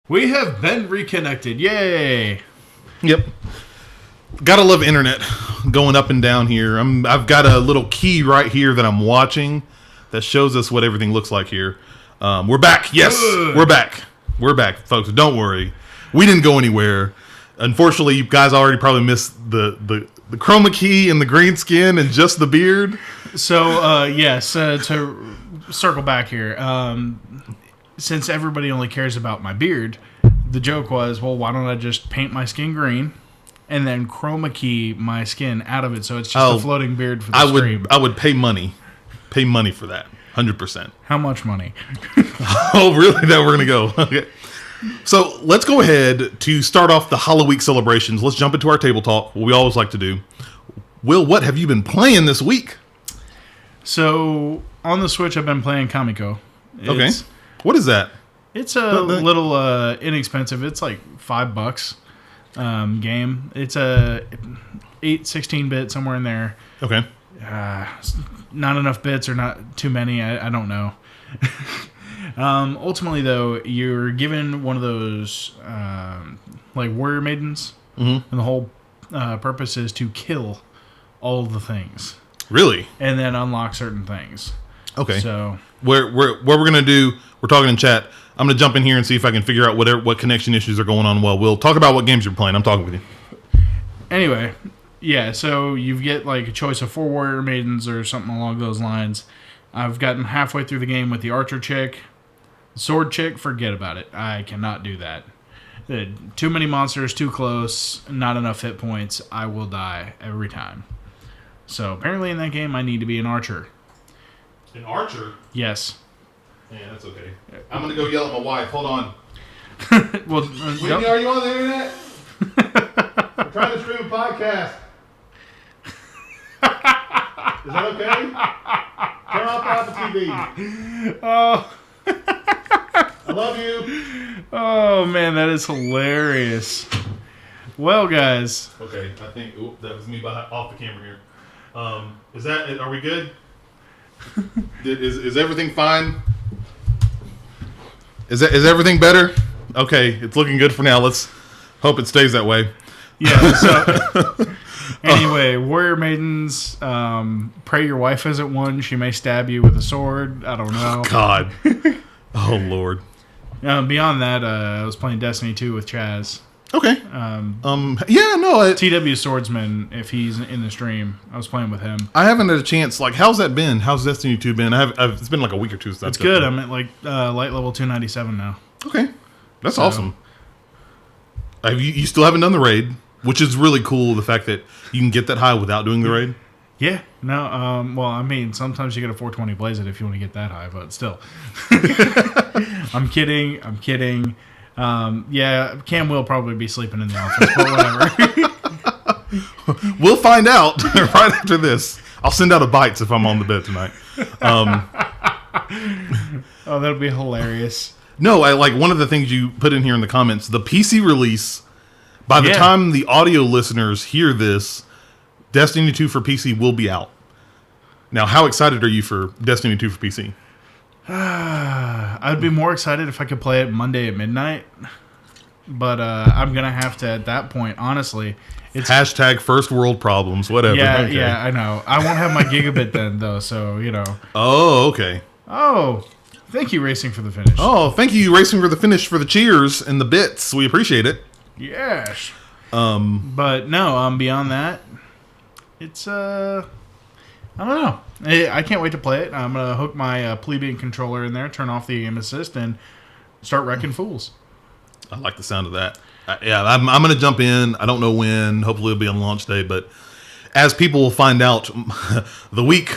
We have been reconnected. Yay! Yep. Gotta love internet going up and down here. I've got a little key right here that I'm watching that shows us what everything looks like here. We're back. Yes, we're back. We're back, folks. Don't worry. We didn't go anywhere. Unfortunately, you guys already probably missed the chroma key and the green skin and just the beard. So, yes, to circle back here, since everybody only cares about my beard, the joke was, well, why don't I just paint my skin green and then chroma key my skin out of it so it's just a floating beard for the stream? I would pay money. Pay money for that. 100%. How much money? Oh, really? Now we're going to go. Okay. So let's go ahead to start off the Halloweek celebrations. Let's jump into our table talk, what we always like to do. Will, what have you been playing this week? So on the Switch, I've been playing Kamiko. Okay. What is that? It's a little inexpensive. It's like $5 game. It's a 16-bit, somewhere in there. Okay. Not enough bits or not too many. I don't know. Ultimately, though, you're given one of those like warrior maidens, and the whole purpose is to kill all the things. Really? And then unlock certain things. Okay. So what we're gonna do? We're talking in chat. I'm gonna jump in here and see if I can figure out what connection issues are going on. Well, we'll talk about what games you're playing. I'm talking with you. Anyway, yeah. So you get like a choice of 4 warrior maidens or something along those lines. I've gotten halfway through the game with the archer chick. Sword chick, forget about it. I cannot do that. Too many monsters, too close, not enough hit points. I will die every time. So apparently in that game, I need to be an archer. An archer? Yes. Yeah, that's okay. I'm gonna go yell at my wife. Hold on. Well, Whitney, are you on the internet? I'm trying to stream a podcast. Is that okay? Turn off the Apple TV. Oh. I love you. Oh, man, that is hilarious. Well, guys. Okay, I think that was me off the camera here. Are we good? Is everything fine? Is everything better? Okay, it's looking good for now. Let's hope it stays that way. Yeah, so anyway, warrior maidens, pray your wife isn't one. She may stab you with a sword. I don't know. God. Oh, Lord. Beyond that, I was playing Destiny 2 with Chaz. Okay. Yeah, no. TW Swordsman, if he's in the stream, I was playing with him. I haven't had a chance. Like, how's that been? How's Destiny 2 been? It's been like a week or two since It's good. I'm at like light level 297 now. Okay. That's awesome. You still haven't done the raid, which is really cool. The fact that you can get that high without doing the raid. Yeah. No. Well, I mean, sometimes you get a 420 blaze it if you want to get that high, but still. I'm kidding. Yeah, Cam will probably be sleeping in the office, but whatever. We'll find out right after this. I'll send out a bites if I'm on the bed tonight. Oh, that'll be hilarious. No, I like one of the things you put in here in the comments. The PC release. By the time the audio listeners hear this, Destiny 2 for PC will be out. Now, how excited are you for Destiny 2 for PC? I'd be more excited if I could play it Monday at midnight. But I'm going to have to, at that point, honestly. It's hashtag first world problems, whatever. Yeah, okay. Yeah, I know. I won't have my gigabit then, though, so, you know. Oh, okay. Oh, thank you, Racing for the Finish. Oh, thank you, Racing for the Finish, for the cheers and the bits. We appreciate it. Yes. But no, beyond that, it's, I don't know. I can't wait to play it. I'm going to hook my plebeian controller in there, turn off the aim assist, and start wrecking fools. I like the sound of that. I'm going to jump in. I don't know when. Hopefully it'll be on launch day. But as people will find out, the week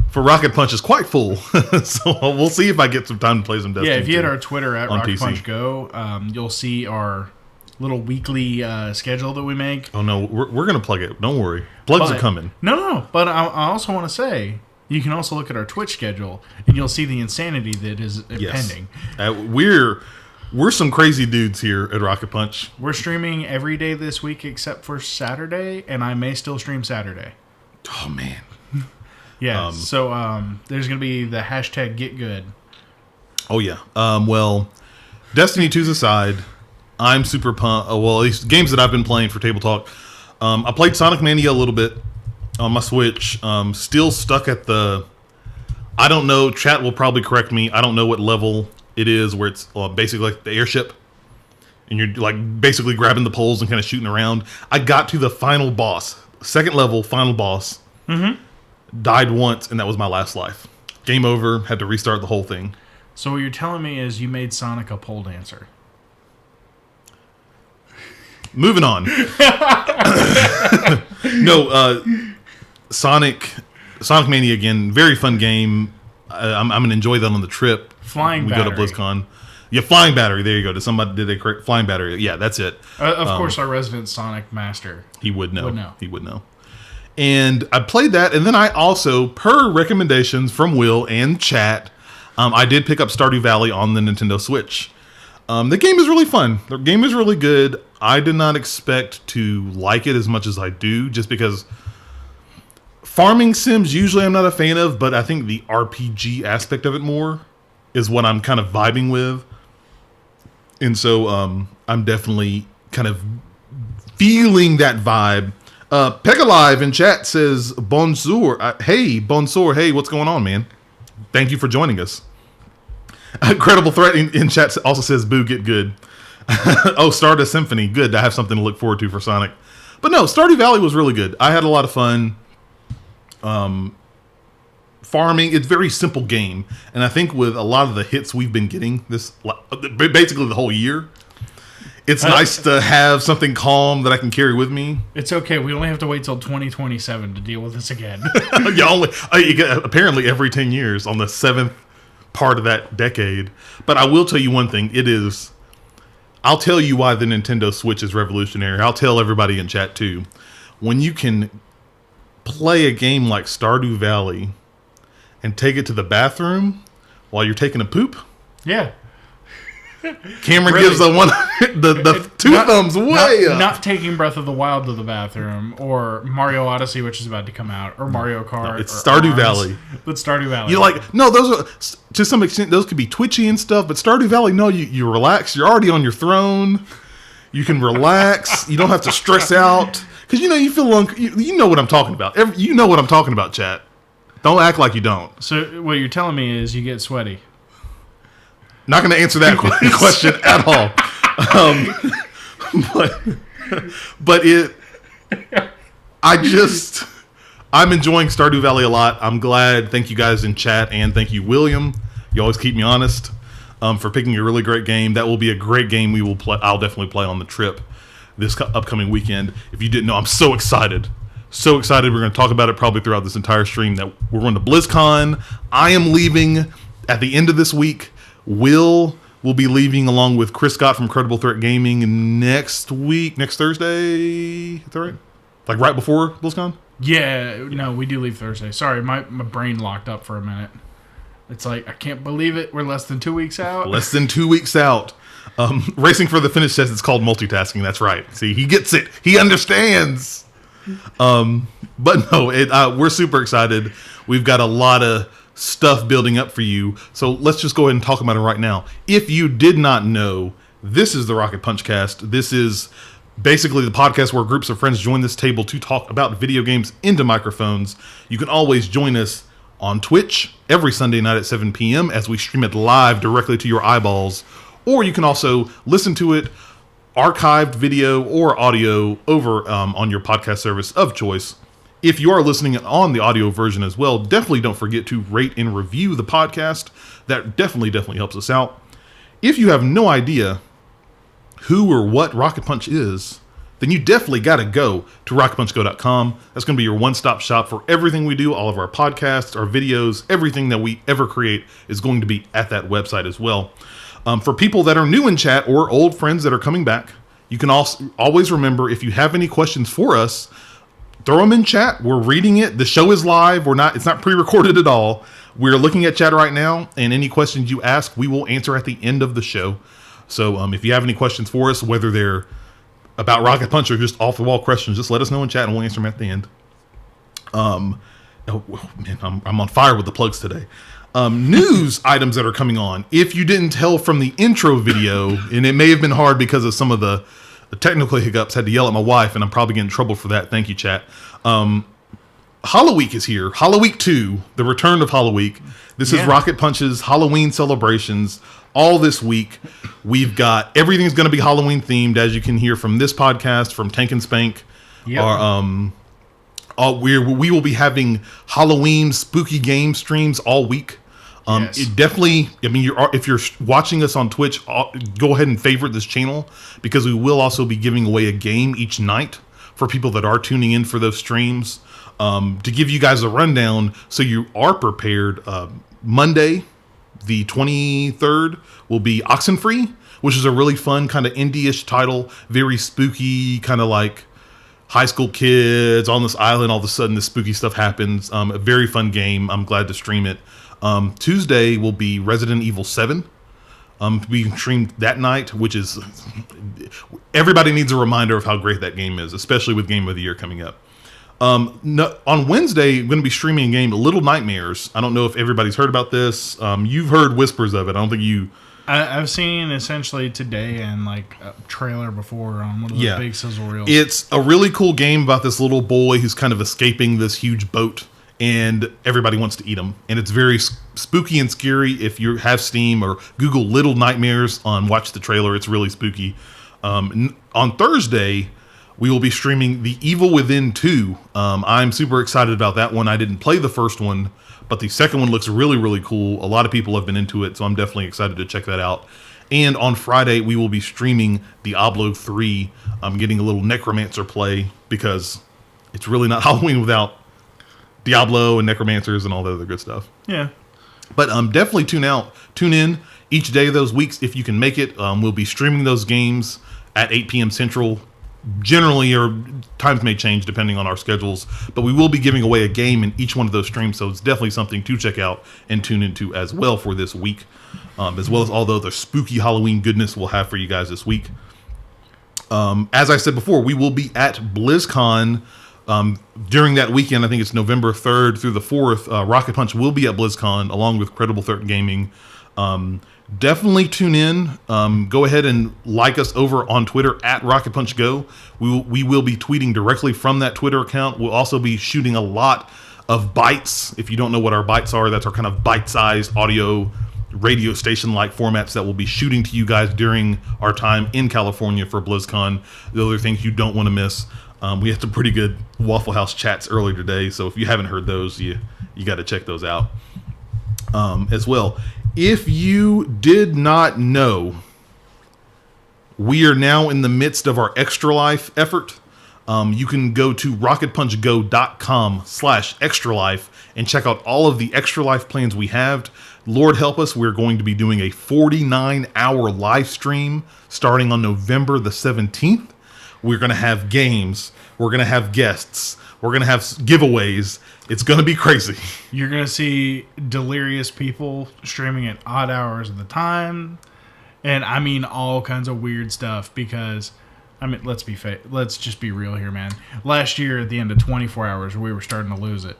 for Rocket Punch is quite full. So we'll see if I get some time to play some Destiny. Yeah, if you hit our Twitter at Rocket Punch Go, you'll see our little weekly schedule that we make. Oh, no. We're going to plug it. Don't worry. Plugs are coming. No. But I also want to say, you can also look at our Twitch schedule, and you'll see the insanity that is pending. We're some crazy dudes here at Rocket Punch. We're streaming every day this week except for Saturday, and I may still stream Saturday. Oh, man. Yeah, so there's going to be the hashtag Get Good. Oh, yeah. Well, Destiny 2's aside, I'm super pumped. Well, at least games that I've been playing for Table Talk. I played Sonic Mania a little bit on my Switch. Still stuck at the... I don't know. Chat will probably correct me. I don't know what level it is where it's basically like the airship. And you're like basically grabbing the poles and kind of shooting around. I got to the final boss. Second level, final boss. Mm-hmm. Died once, and that was my last life. Game over. Had to restart the whole thing. So what you're telling me is you made Sonic a pole dancer. Moving on. No, Sonic Mania again. Very fun game. I'm going to enjoy that on the trip. Flying battery. We go to BlizzCon. Yeah, Flying Battery. There you go. Did they correct Flying Battery? Yeah, that's it. Of course, our resident Sonic master. He would know. He would know. And I played that, and then I also, per recommendations from Will and chat, I did pick up Stardew Valley on the Nintendo Switch. The game is really fun. The game is really good. I did not expect to like it as much as I do, just because farming sims usually I'm not a fan of, but I think the RPG aspect of it more is what I'm kind of vibing with. And so I'm definitely kind of feeling that vibe. Pegalive in chat says, bonjour. Bonjour. Hey, what's going on, man? Thank you for joining us. Incredible Threat in chat also says, boo, get good. Oh, Stardust Symphony. Good to have something to look forward to for Sonic. But no, Stardew Valley was really good. I had a lot of fun. Farming, it's a very simple game. And I think with a lot of the hits we've been getting basically the whole year, it's nice to have something calm that I can carry with me. It's okay. We only have to wait till 2027 to deal with this again. Apparently every 10 years on the 7th part of that decade. But I will tell you one thing. I'll tell you why the Nintendo Switch is revolutionary. I'll tell everybody in chat too. When you can play a game like Stardew Valley and take it to the bathroom while you're taking a poop. Yeah. Cameron gives the two thumbs way up. Not taking Breath of the Wild to the bathroom, or Mario Odyssey, which is about to come out, or Mario Kart. No, it's Stardew Valley. But Stardew Valley. You're like, no, those are, to some extent, those could be twitchy and stuff, but Stardew Valley, no, you relax. You're already on your throne. You can relax. You don't have to stress out. Because, you feel, you know what I'm talking about. You know what I'm talking about, chat. Don't act like you don't. So what you're telling me is you get sweaty. Not going to answer that question at all. I'm enjoying Stardew Valley a lot. I'm glad. Thank you guys in chat, and thank you, William. You always keep me honest, for picking a really great game. That will be a great game we will play. I'll definitely play on the trip this upcoming weekend. If you didn't know, I'm so excited. So excited. We're going to talk about it probably throughout this entire stream, that we're going to BlizzCon. I am leaving at the end of this week. Will be leaving along with Chris Scott from Incredible Threat Gaming next Thursday. Is that right? Like right before BlizzCon? Yeah, no, we do leave Thursday. Sorry, my brain locked up for a minute. It's like, I can't believe it. We're less than 2 weeks out. Less than 2 weeks out. Racing for the Finish says it's called multitasking. That's right. See, he gets it. He understands. But no, we're super excited. We've got a lot of stuff building up for you. So let's just go ahead and talk about it right now. If you did not know, this is the Rocket Punch Cast. This is basically the podcast where groups of friends join this table to talk about video games into microphones. You can always join us on Twitch every Sunday night at 7 p.m. as we stream it live directly to your eyeballs. Or you can also listen to it archived video or audio over on your podcast service of choice. If you are listening on the audio version as well, definitely don't forget to rate and review the podcast. That definitely helps us out. If you have no idea who or what Rocket Punch is, then you definitely got to go to rocketpunchgo.com. That's going to be your one-stop shop for everything we do. All of our podcasts, our videos, everything that we ever create is going to be at that website as well. For people that are new in chat or old friends that are coming back, you can also always remember, if you have any questions for us, throw them in chat. We're reading it. The show is live. It's not pre-recorded at all. We're looking at chat right now, and any questions you ask, we will answer at the end of the show. So if you have any questions for us, whether they're about Rocket Punch or just off-the-wall questions, just let us know in chat, and we'll answer them at the end. Oh man, I'm on fire with the plugs today. News items that are coming on. If you didn't tell from the intro video, and it may have been hard because of some of the technical hiccups, had to yell at my wife, and I'm probably getting in trouble for that. Thank you, chat. Halloweek is here. Halloweek 2, the return of Halloweek. This is Rocket Punch's Halloween celebrations all this week. We've got everything's going to be Halloween themed, as you can hear from this podcast, from Tank and Spank. Yep. We will be having Halloween spooky game streams all week. It definitely, I mean, if you're watching us on Twitch, go ahead and favorite this channel, because we will also be giving away a game each night for people that are tuning in for those streams. To give you guys a rundown so you are prepared, Monday, the 23rd, will be Oxenfree, which is a really fun kind of indie-ish title, very spooky, kind of like high school kids on this island, all of a sudden this spooky stuff happens. A very fun game. I'm glad to stream it. Tuesday will be Resident Evil 7. Being streamed that night, which is... everybody needs a reminder of how great that game is, especially with Game of the Year coming up. On Wednesday, I'm going to be streaming a game, Little Nightmares. I don't know if everybody's heard about this. You've heard whispers of it. I don't think you... I've seen essentially today and like a trailer before on one of the big sizzle reels. It's a really cool game about this little boy who's kind of escaping this huge boat, and everybody wants to eat him. And it's very spooky and scary. If you have Steam, or Google Little Nightmares watch the trailer, it's really spooky. On Thursday, we will be streaming The Evil Within 2. I'm super excited about that one. I didn't play the first one, but the second one looks really, really cool. A lot of people have been into it, so I'm definitely excited to check that out. And on Friday, we will be streaming Diablo 3. I'm getting a little Necromancer play, because it's really not Halloween without Diablo and Necromancers and all the other good stuff. Yeah. But definitely tune in each day of those weeks if you can make it. We'll be streaming those games at 8 p.m. Central. Generally, or times may change depending on our schedules, but we will be giving away a game in each one of those streams, so it's definitely something to check out and tune into as well for this week, as well as all the other spooky Halloween goodness we'll have for you guys this week. As I said before, we will be at BlizzCon during that weekend. I think it's November 3rd through the 4th. Rocket Punch will be at BlizzCon along with Credible Threat Gaming. Definitely tune in. Go ahead and like us over on Twitter at Rocket Punch Go. We will be tweeting directly from that Twitter account. We'll also be shooting a lot of bites. If you don't know what our bites are, that's our kind of bite-sized audio radio station-like formats that we'll be shooting to you guys during our time in California for BlizzCon. The other things you don't want to miss. We had some pretty good Waffle House chats earlier today, so if you haven't heard those, you got to check those out as well. If you did not know, we are now in the midst of our Extra Life effort. You can go to rocketpunchgo.com/extra life and check out all of the Extra Life plans we have. Lord help us, we're going to be doing a 49-hour live stream starting on November the 17th. We're going to have games. We're going to have guests. We're going to have giveaways. It's going to be crazy. You're going to see delirious people streaming at odd hours of the time. And I mean all kinds of weird stuff, because I mean, let's just be real here, man. Last year at the end of 24 hours, we were starting to lose it.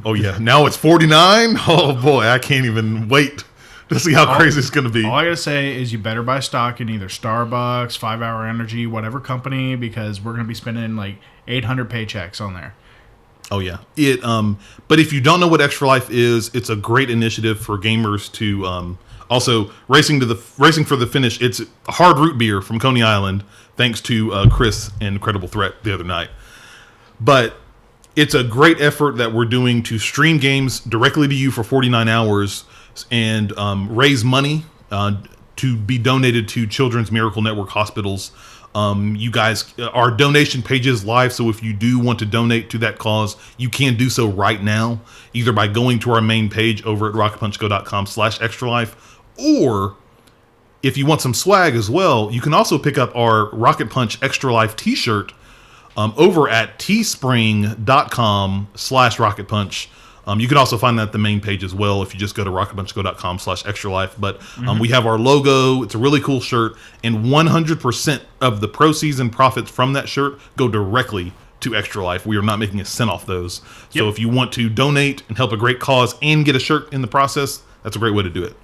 Oh yeah, now it's 49. Oh boy, I can't even wait to see how crazy it's going to be. All I got to say is you better buy stock in either Starbucks, 5 Hour Energy, whatever company, because we're going to be spending like 800 paychecks on there. Oh yeah, but if you don't know what Extra Life is, it's a great initiative for gamers to also racing for the finish. It's a hard root beer from Coney Island, thanks to Chris and Credible Threat the other night. But it's a great effort that we're doing to stream games directly to you for 49 hours and raise money to be donated to Children's Miracle Network hospitals. You guys, our donation page is live, so if you do want to donate to that cause, you can do so right now, either by going to our main page over at rocketpunchgo.com/extralife, or if you want some swag as well, you can also pick up our Rocket Punch Extra Life t-shirt over at teespring.com/rocketpunch. You can also find that at the main page as well if you just go to rocketpunchgo.com/extralife. But we have our logo. It's a really cool shirt, and 100% of the proceeds and profits from that shirt go directly to Extra Life. We are not making a cent off those. So if you want to donate and help a great cause and get a shirt in the process, That's a great way to do it.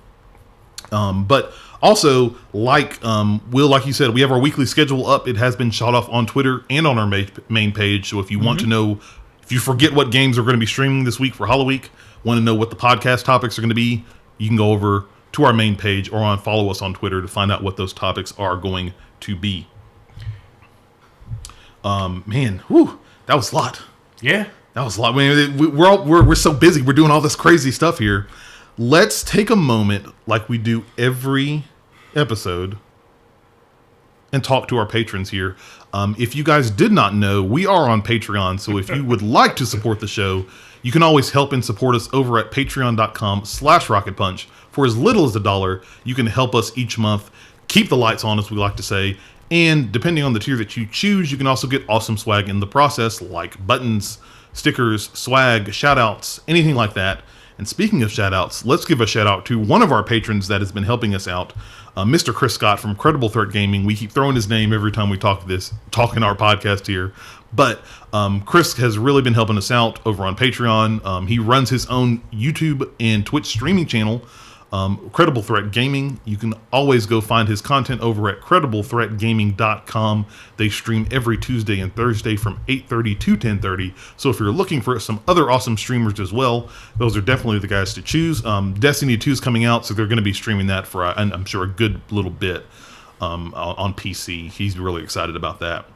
But also, like Will, like you said, we have our weekly schedule up. It has been shot off on Twitter and on our main page. So if you want to know, if you forget what games are going to be streaming this week for Halloweek, want to know what the podcast topics are going to be, you can go over to our main page or follow us on Twitter to find out what those topics are going to be. Man, whew, that was a lot. Yeah. That was a lot. I mean, we're so busy. We're doing all this crazy stuff here. Let's take a moment, like we do every episode, and talk to our patrons here. If you guys did not know, we are on Patreon. So if you would like to support the show, you can always help and support us over at patreon.com/rocketpunch. For as little as $1, you can help us each month keep the lights on, as we like to say. And depending on the tier that you choose, you can also get awesome swag in the process, like buttons, stickers, swag, shout-outs, anything like that. And speaking of shout-outs, let's give a shout-out to one of our patrons that has been helping us out, Mr. Chris Scott from Credible Threat Gaming. We keep throwing his name every time we talk in our podcast here. But Chris has really been helping us out over on Patreon. He runs his own YouTube and Twitch streaming channel, Credible Threat Gaming. You can always go find his content over at credibleThreatGaming.com. They stream every Tuesday and Thursday from 8:30 to 10:30. So if you're looking for some other awesome streamers as well, those are definitely the guys to choose. Destiny 2 is coming out, so they're going to be streaming that for, I'm sure, a good little bit on PC. He's really excited about that.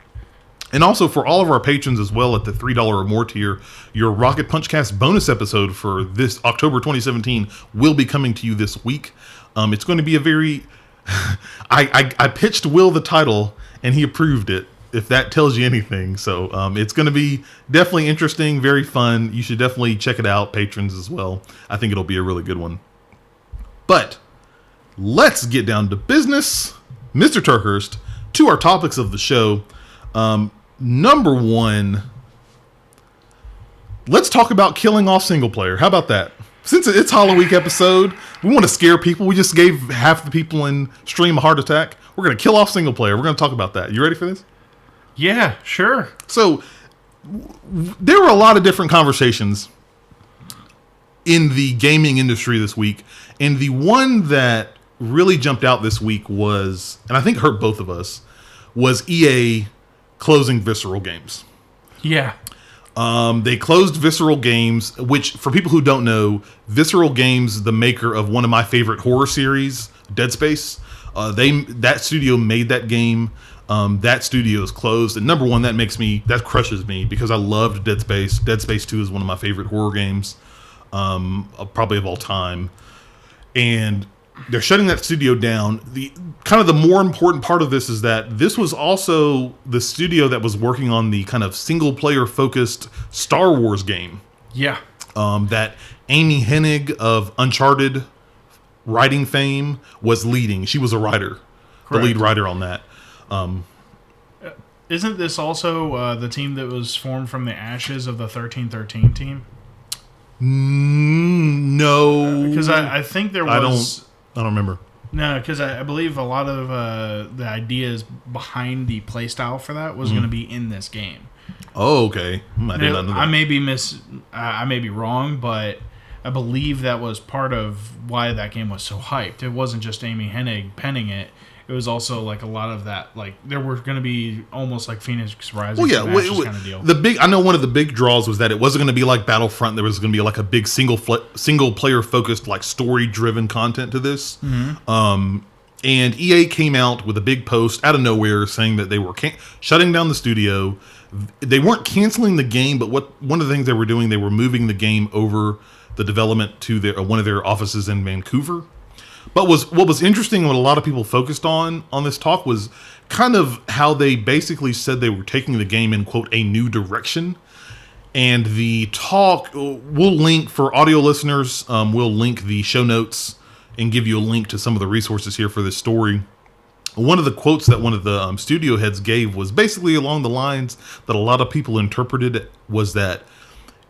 And also for all of our patrons as well at the $3 or more tier, your Rocket Punchcast bonus episode for this October 2017 will be coming to you this week. It's going to be a very... I pitched Will the title, and he approved it, if that tells you anything. So it's going to be definitely interesting, very fun. You should definitely check it out, patrons as well. I think it'll be a really good one. But let's get down to business. Mr. Turkhurst, to our topics of the show. Number one, let's talk about killing off single player. How about that? Since it's Halloweek episode, we want to scare people. We just gave half the people in stream a heart attack. We're going to kill off single player. We're going to talk about that. You ready for this? Yeah, sure. So there were a lot of different conversations in the gaming industry this week. And the one that really jumped out this week was, and I think hurt both of us, was EA closing Visceral Games. Yeah. They closed Visceral Games, which, for people who don't know, Visceral Games, the maker of one of my favorite horror series, Dead Space, that studio made that game. That studio is closed, and number one, that crushes me because I loved Dead Space. Dead Space 2 is one of my favorite horror games, probably of all time. And they're shutting that studio down. The more important part of this is that this was also the studio that was working on the kind of single player focused Star Wars game. Yeah. That Amy Hennig of Uncharted writing fame was leading. She was a writer, Correct. The lead writer on that. Isn't this also the team that was formed from the ashes of the 1313 team? No. Because I think there was... I don't remember. No, because I believe a lot of the ideas behind the playstyle for that was going to be in this game. Oh, okay. I did not know that. I may be wrong, but I believe that was part of why that game was so hyped. It wasn't just Amy Hennig penning it. It was also like a lot of that, like there were going to be almost like Phoenix Rising kind of deal. I know one of the big draws was that it wasn't going to be like Battlefront. There was going to be like a big single player focused, like story driven content to this. Mm-hmm. And EA came out with a big post out of nowhere saying that they were shutting down the studio. They weren't canceling the game, but one of the things they were doing, they were moving the game over the development to one of their offices in Vancouver. But what was interesting, what a lot of people focused on this talk, was kind of how they basically said they were taking the game in, quote, a new direction. And the talk, we'll link for audio listeners, we'll link the show notes and give you a link to some of the resources here for this story. One of the quotes that one of the studio heads gave was basically along the lines that a lot of people interpreted was that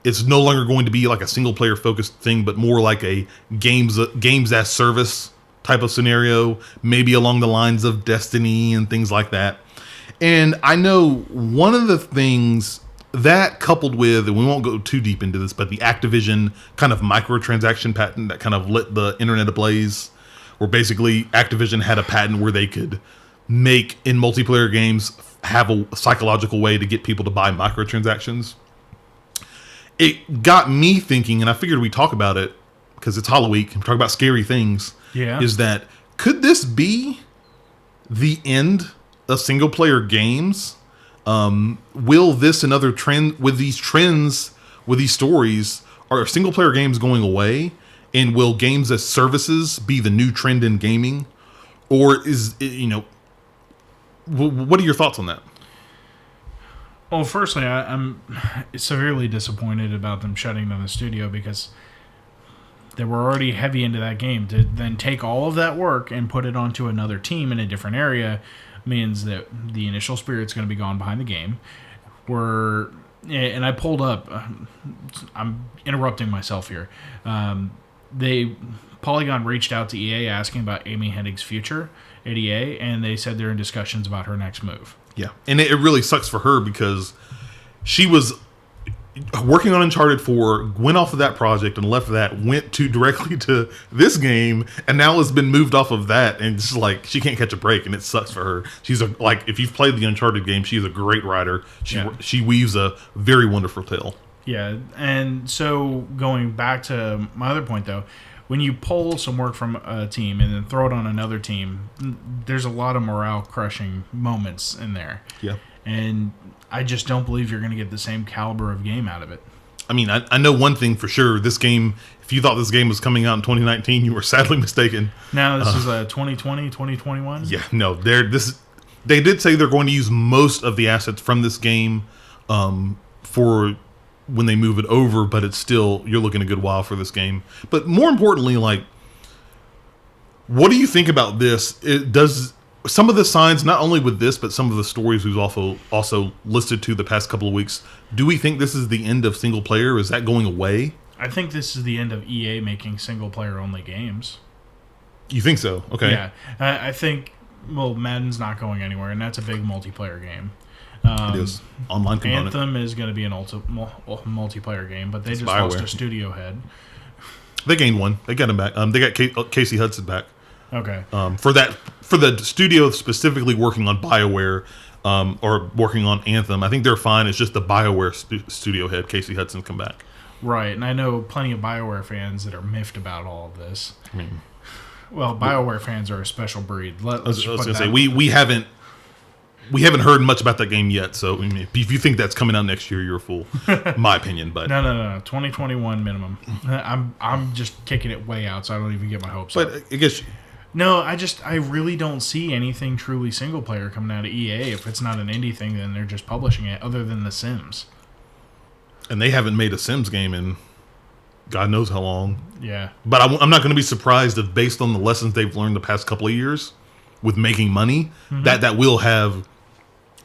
it's no longer going to be like a single player focused thing, but more like a games as service type of scenario, maybe along the lines of Destiny and things like that. And I know one of the things that coupled with, and we won't go too deep into this, but the Activision kind of microtransaction patent that kind of lit the internet ablaze, where basically Activision had a patent where they could make, in multiplayer games, have a psychological way to get people to buy microtransactions. It got me thinking, and I figured we'd talk about it, because it's Halloweek, and talk about scary things, is that, could this be the end of single-player games? Will this and other trend with these trends, with these stories, are single player games going away, and will games as services be the new trend in gaming, or is what are your thoughts on that? Well, firstly, I'm severely disappointed about them shutting down the studio, because they were already heavy into that game. To then take all of that work and put it onto another team in a different area means that the initial spirit's going to be gone behind the game. And I pulled up, I'm interrupting myself here. Polygon reached out to EA asking about Amy Hennig's future at EA, and they said they're in discussions about her next move. Yeah, and it really sucks for her, because she was working on Uncharted 4, went off of that project and left that, went directly to this game, and now has been moved off of that, and it's like she can't catch a break, and it sucks for her. She's if you've played the Uncharted game, she's a great writer. She weaves a very wonderful tale. Yeah, and so going back to my other point, though, when you pull some work from a team and then throw it on another team, there's a lot of morale-crushing moments in there. Yeah. And I just don't believe you're going to get the same caliber of game out of it. I mean, I know one thing for sure. This game, if you thought this game was coming out in 2019, you were sadly mistaken. Now, this is 2020, 2021? Yeah, no. They did say they're going to use most of the assets from this game for when they move it over, but it's still, you're looking a good while for this game. But more importantly, what do you think about this? It does some of the signs, not only with this, but some of the stories we've also listed to the past couple of weeks. Do we think this is the end of single player? Is that going away? I think this is the end of EA making single player only games. You think so? Okay. Yeah, I think. Well, Madden's not going anywhere, and that's a big multiplayer game. It is online component. Anthem is going to be an multiplayer game, but they just lost a studio head. They gained one. They got him back. They got Casey Hudson back. Okay. For the studio specifically working on BioWare, or working on Anthem, I think they're fine. It's just the BioWare studio head, Casey Hudson's come back. Right, and I know plenty of BioWare fans that are miffed about all of this. I mean, well, BioWare fans are a special breed. I was going to say we haven't heard much about that game yet. So I mean, if you think that's coming out next year, you're a fool. My opinion, but no, 2021 minimum. I'm just kicking it way out, so I don't even get my hopes up. But I guess. No, I really don't see anything truly single player coming out of EA. If it's not an indie thing, then they're just publishing it, other than The Sims. And they haven't made a Sims game in God knows how long. Yeah. But I'm not going to be surprised if, based on the lessons they've learned the past couple of years with making money, that will have.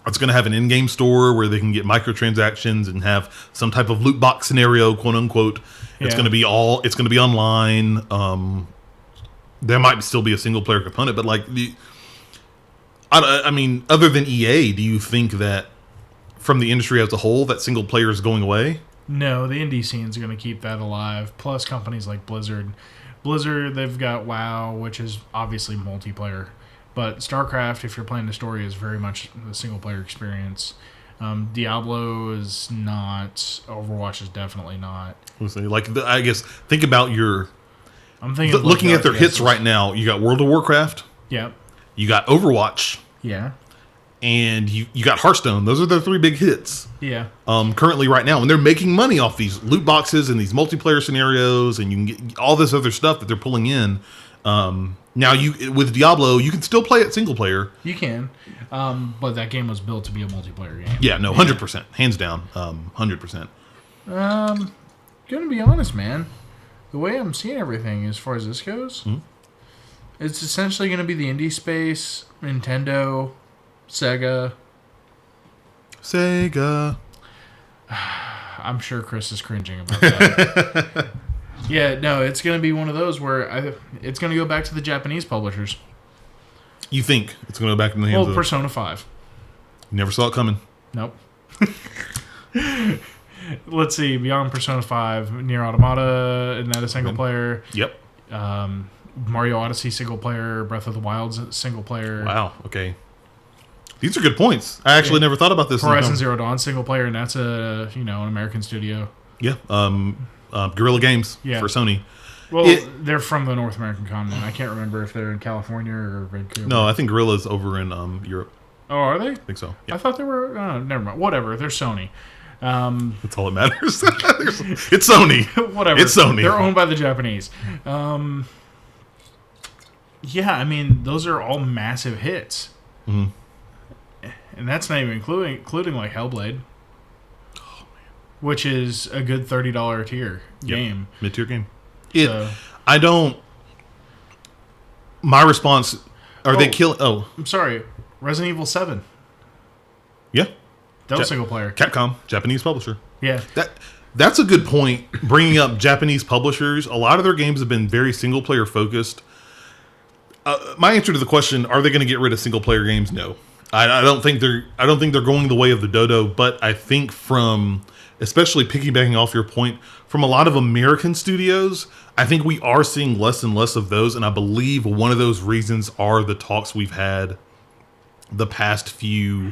It's going to have an in-game store where they can get microtransactions and have some type of loot box scenario, quote unquote. Yeah. It's going to be online. There might still be a single player component, but I mean, other than EA, do you think that from the industry as a whole, that single player is going away? No, the indie scene's going to keep that alive. Plus, companies like Blizzard, they've got WoW, which is obviously multiplayer. But StarCraft, if you're playing the story, is very much the single player experience. Diablo is not. Overwatch is definitely not. I guess think about your. I'm thinking looking at their hits right now. You got World of Warcraft. Yep. You got Overwatch. Yeah. And you got Hearthstone. Those are their three big hits. Yeah. Currently, right now, and they're making money off these loot boxes and these multiplayer scenarios, and you can get all this other stuff that they're pulling in. Now, with Diablo, you can still play it single player. You can, but that game was built to be a multiplayer game. Yeah, no, 100%, hands down, 100%. Gonna be honest, man. The way I'm seeing everything as far as this goes, it's essentially going to be the indie space, Nintendo, Sega. I'm sure Chris is cringing about that. Yeah, no, it's going to be one of those where it's going to go back to the Japanese publishers. You think it's going to go back in the hands of... Persona 5. Never saw it coming. Nope. Let's see. Beyond Persona 5, Nier Automata, isn't that a single player? Yep. Mario Odyssey single player, Breath of the Wild's single player. Wow. Okay. These are good points. I actually never thought about this. Horizon Zero Dawn single player, and that's an American studio. Yeah. Guerrilla Games for Sony. Well, they're from the North American continent. I can't remember if they're in California or Vancouver. No, I think Guerrilla's over in Europe. Oh, are they? I think so. Yeah. I thought they were. Never mind. Whatever. They're Sony. That's all that matters. It's Sony. Whatever. It's Sony. They're owned by the Japanese. Yeah, I mean, those are all massive hits. Mm-hmm. And that's not even including like Hellblade. Oh, man. Which is a good $30 tier game. Mid-tier game. I don't... My response... Are they killing... Oh. I'm sorry. Resident Evil 7. Yeah. That was single player. Capcom, Japanese publisher. Yeah. That's a good point, bringing up Japanese publishers. A lot of their games have been very single-player focused. My answer to the question, are they going to get rid of single-player games? No. I don't think they're going the way of the dodo, but I think especially piggybacking off your point, from a lot of American studios, I think we are seeing less and less of those, and I believe one of those reasons are the talks we've had the past few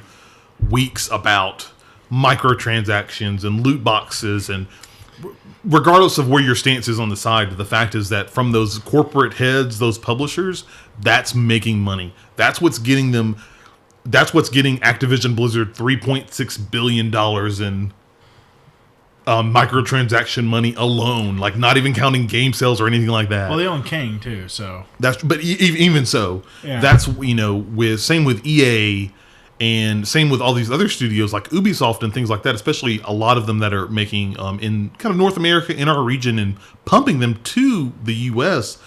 weeks about microtransactions and loot boxes, and regardless of where your stance is on the side, the fact is that from those corporate heads, those publishers, that's making money. That's what's getting Activision Blizzard $3.6 billion in microtransaction money alone, like not even counting game sales or anything like that. Well, they own King too, so but even so, that's same with EA and same with all these other studios like Ubisoft and things like that. Especially a lot of them that are making in kind of North America, in our region, and pumping them to the U.S.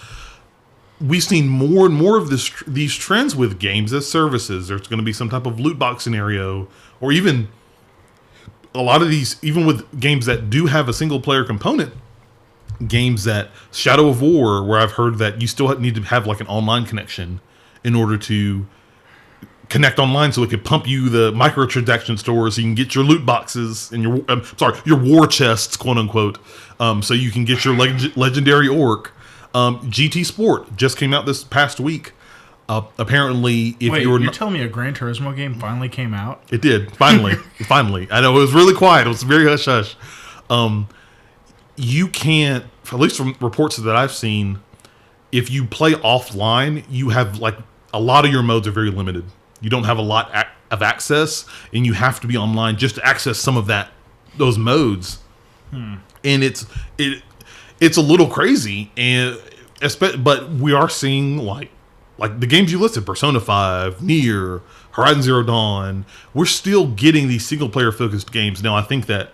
We've seen more and more of these trends with games as services. There's going to be some type of loot box scenario, or even a lot of these, even with games that do have a single player component, games that Shadow of War, where I've heard that you still need to have like an online connection in order to connect online, so it could pump you the microtransaction stores, so you can get your loot boxes and your war chests, quote unquote, so you can get your legendary orc. GT Sport just came out this past week. Apparently, you're telling me a Gran Turismo game finally came out? It did. Finally. Finally. I know, it was really quiet. It was very hush-hush. You can't, at least from reports that I've seen, if you play offline, you have, like, a lot of your modes are very limited. You don't have a lot of access, and you have to be online just to access some of those modes. And it's a little crazy, but we are seeing, like the games you listed, Persona 5, Nier, Horizon Zero Dawn, we're still getting these single-player focused games. Now, I think that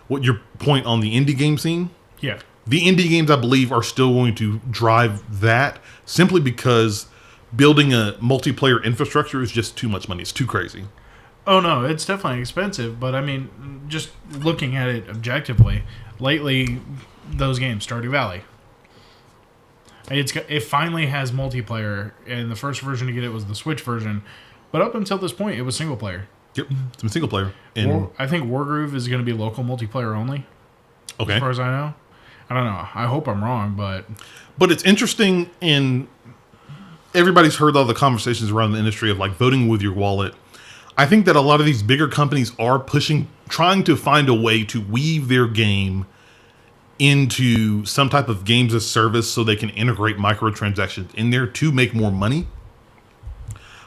what your point on the indie game scene, the indie games, I believe, are still going to drive that, simply because building a multiplayer infrastructure is just too much money. It's too crazy. Oh, no, it's definitely expensive, but, I mean, just looking at it objectively, lately, those games, Stardew Valley, it finally has multiplayer, and the first version to get it was the Switch version, but up until this point, it was single player. Yep, it's been single player. I think Wargroove is going to be local multiplayer only. Okay. As far as I know. I don't know. I hope I'm wrong, but it's interesting, and everybody's heard all the conversations around the industry of like voting with your wallet. I think that a lot of these bigger companies are trying to find a way to weave their game into some type of games as service, so they can integrate microtransactions in there to make more money.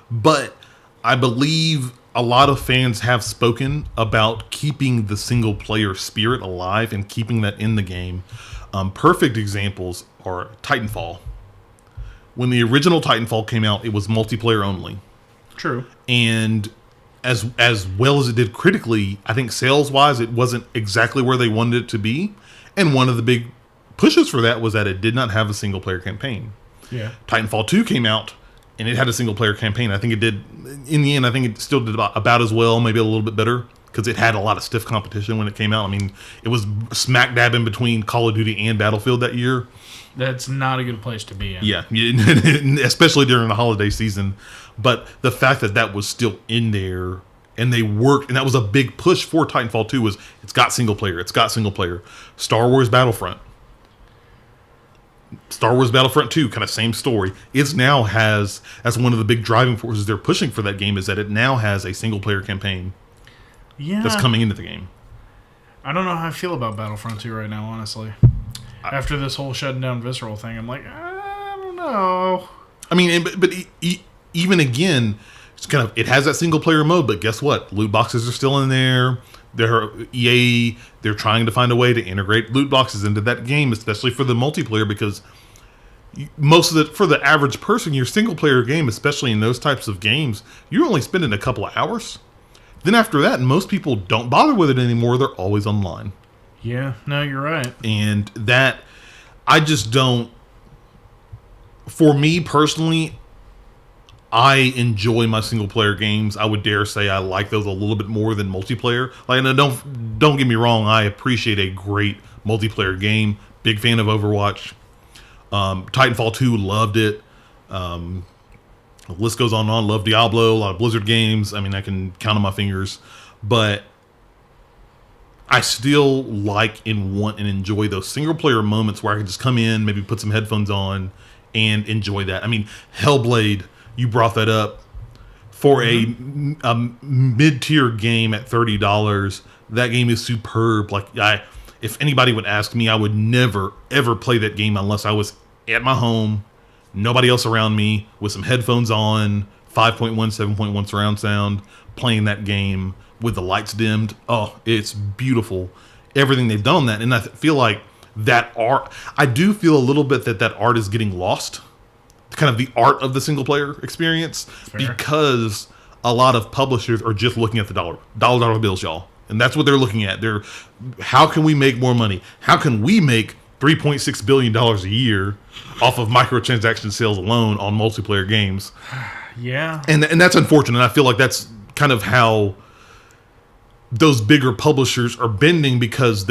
But I believe a lot of fans have spoken about keeping the single player spirit alive and keeping that in the game. Perfect examples are Titanfall. When the original Titanfall came out, it was multiplayer only. True. And as well as it did critically, I think sales-wise, it wasn't exactly where they wanted it to be. And one of the big pushes for that was that it did not have a single-player campaign. Yeah. Titanfall 2 came out, and it had a single-player campaign. I think it did, in the end, I think it still did about as well, maybe a little bit better, because it had a lot of stiff competition when it came out. I mean, it was smack dab in between Call of Duty and Battlefield that year. That's not a good place to be in. Yeah, especially during the holiday season. But the fact that was still in there And they worked, and that was a big push for Titanfall 2 was it's got single player. Star Wars Battlefront 2, kind of same story. It now has, as one of the big driving forces they're pushing for that game, is that it now has a single player campaign that's coming into the game. I don't know how I feel about Battlefront 2 right now, honestly. After this whole shutting down Visceral thing, I'm like, I don't know. I mean, but even again, it's kind of, it has that single player mode, but guess what? Loot boxes are still in there. They're trying to find a way to integrate loot boxes into that game, especially for the multiplayer, because for the average person, your single player game, especially in those types of games, you're only spending a couple of hours. Then after that, most people don't bother with it anymore. They're always online. Yeah, no, you're right. And that, I just don't, for me personally, I enjoy my single player games. I would dare say I like those a little bit more than multiplayer. Like, don't get me wrong, I appreciate a great multiplayer game. Big fan of Overwatch. Titanfall 2, loved it. The list goes on and on. Love Diablo, a lot of Blizzard games. I mean, I can count on my fingers. But I still like and want and enjoy those single player moments where I can just come in, maybe put some headphones on, and enjoy that. I mean, Hellblade, you brought that up. For a mid-tier game at $30, that game is superb. Like, if anybody would ask me, I would never, ever play that game unless I was at my home, nobody else around me, with some headphones on, 5.1, 7.1 surround sound, playing that game with the lights dimmed. Oh, it's beautiful. Everything they've done on that. And I feel like that art, I do feel a little bit that art is getting lost. Kind of the art of the single player experience. Fair. Because a lot of publishers are just looking at the dollar bills, y'all. And that's what they're looking at. How can we make more money? How can we make $3.6 billion a year off of microtransaction sales alone on multiplayer games? Yeah. And that's unfortunate. I feel like that's kind of how those bigger publishers are bending, because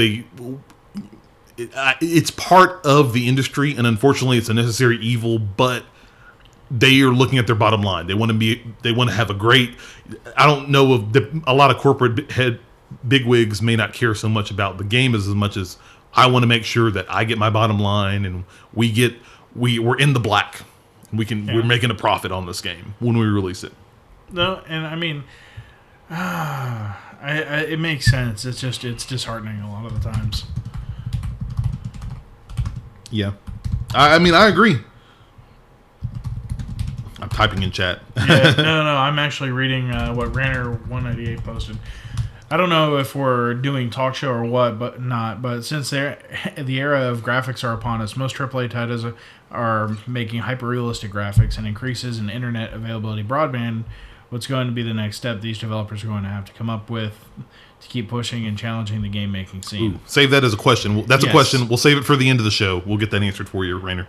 it's part of the industry, and unfortunately it's a necessary evil, but they are looking at their bottom line. They want to have a great, I don't know if a lot of corporate bigwigs may not care so much about the game as much as I want to make sure that I get my bottom line, and we're in the black. We're making a profit on this game when we release it. No, and I mean, it makes sense. It's disheartening a lot of the times. Yeah, I mean, I agree. I'm typing in chat. Yeah, no, I'm actually reading what Ranner 198 posted. I don't know if we're doing talk show or what, but since the era of graphics are upon us, most AAA titles are making hyper-realistic graphics, and increases in internet availability broadband. What's going to be the next step these developers are going to have to come up with to keep pushing and challenging the game-making scene? Ooh, save that as a question. That's a question. We'll save it for the end of the show. We'll get that answered for you, Rainer.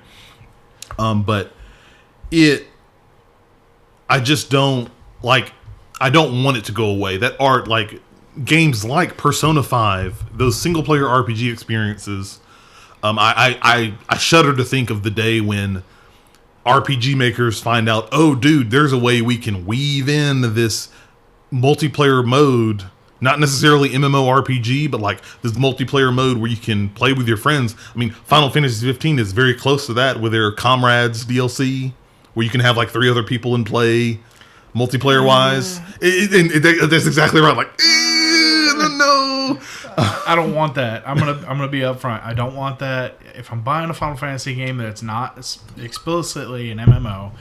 I just don't I don't want it to go away. That art, like games like Persona 5, those single-player RPG experiences, I shudder to think of the day when RPG makers find out, oh, dude, there's a way we can weave in this multiplayer mode, not necessarily MMORPG, but like this multiplayer mode where you can play with your friends. I mean, Final Fantasy 15 is very close to that with their Comrades DLC, where you can have like 3 other people in play, multiplayer-wise. That's exactly right. Like, no. I don't want that. I'm gonna be upfront. I don't want that. If I'm buying a Final Fantasy game that's not explicitly an MMO,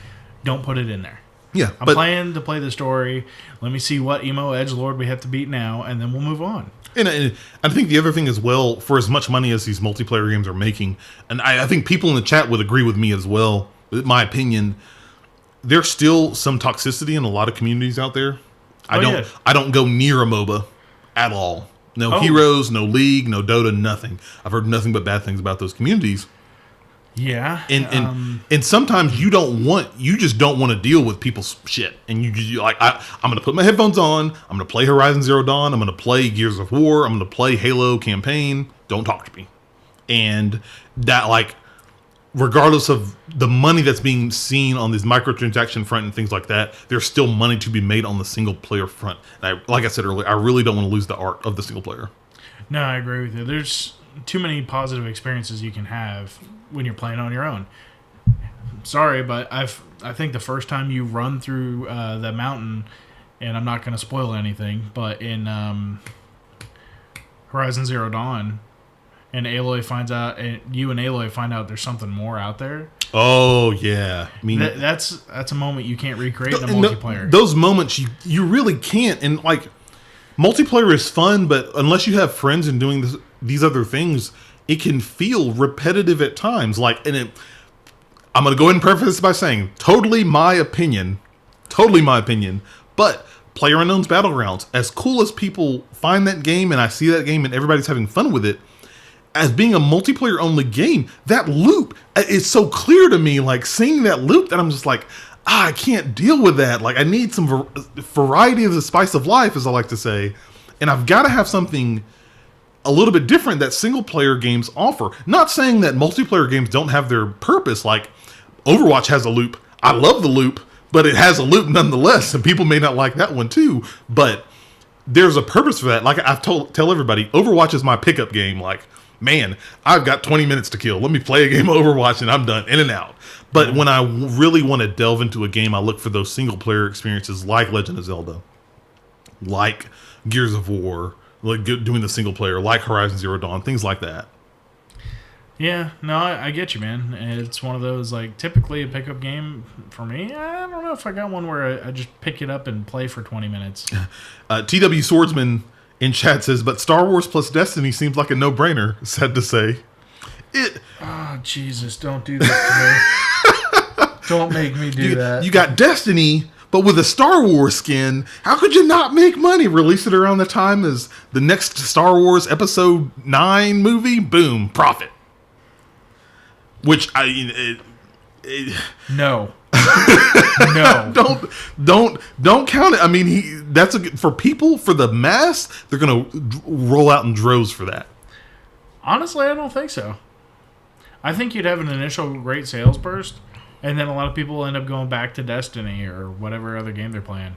don't put it in there. Yeah, I'm planning to play the story. Let me see what emo edgelord we have to beat now, and then we'll move on. And I think the other thing as well, for as much money as these multiplayer games are making, and I think people in the chat would agree with me as well, in my opinion, there's still some toxicity in a lot of communities out there. I don't go near a MOBA at all. No Heroes, no League, no Dota, nothing. I've heard nothing but bad things about those communities. Yeah. And sometimes you just don't want to deal with people's shit. And I'm going to put my headphones on. I'm going to play Horizon Zero Dawn. I'm going to play Gears of War. I'm going to play Halo campaign. Don't talk to me. And that, like, regardless of the money that's being seen on this microtransaction front and things like that, there's still money to be made on the single player front. And like I said earlier, I really don't want to lose the art of the single player. No, I agree with you. There's too many positive experiences you can have when you're playing on your own. Sorry, but I think the first time you run through the mountain, and I'm not going to spoil anything, but in Horizon Zero Dawn, and Aloy finds out, and you and Aloy find out there's something more out there. Oh yeah, I mean that's a moment you can't recreate in a multiplayer. Those moments you really can't, and like multiplayer is fun, but unless you have friends and doing these other things, it can feel repetitive at times. Like, and I'm going to go ahead and preface this by saying, totally my opinion, but PlayerUnknown's Battlegrounds, as cool as people find that game, and I see that game and everybody's having fun with it, as being a multiplayer only game, that loop is so clear to me, like seeing that loop that I'm just like, I can't deal with that. Like, I need some variety of the spice of life, as I like to say, and I've got to have something a little bit different that single player games offer. Not saying that multiplayer games don't have their purpose. Like Overwatch has a loop. I love the loop, but it has a loop nonetheless, and people may not like that one too. But there's a purpose for that. Like I've tell everybody, Overwatch is my pickup game. Like, man, I've got 20 minutes to kill. Let me play a game of Overwatch and I'm done, in and out. But when I really want to delve into a game, I look for those single player experiences like Legend of Zelda, like Gears of War, like doing the single player, like Horizon Zero Dawn, things like that. Yeah, no, I get you, man. It's one of those, like, typically a pickup game for me. I don't know if I got one where I just pick it up and play for 20 minutes. TW Swordsman in chat says, but Star Wars plus Destiny seems like a no-brainer, sad to say. Oh, Jesus, don't do that to me. Don't make me do that. You got Destiny, but with a Star Wars skin. How could you not make money? Release it around the time as the next Star Wars Episode 9 movie? Boom, profit. Which, no. No. Don't count it. I mean, for people, for the mass, they're going to roll out in droves for that. Honestly, I don't think so. I think you'd have an initial great sales burst, and then a lot of people end up going back to Destiny or whatever other game they're playing.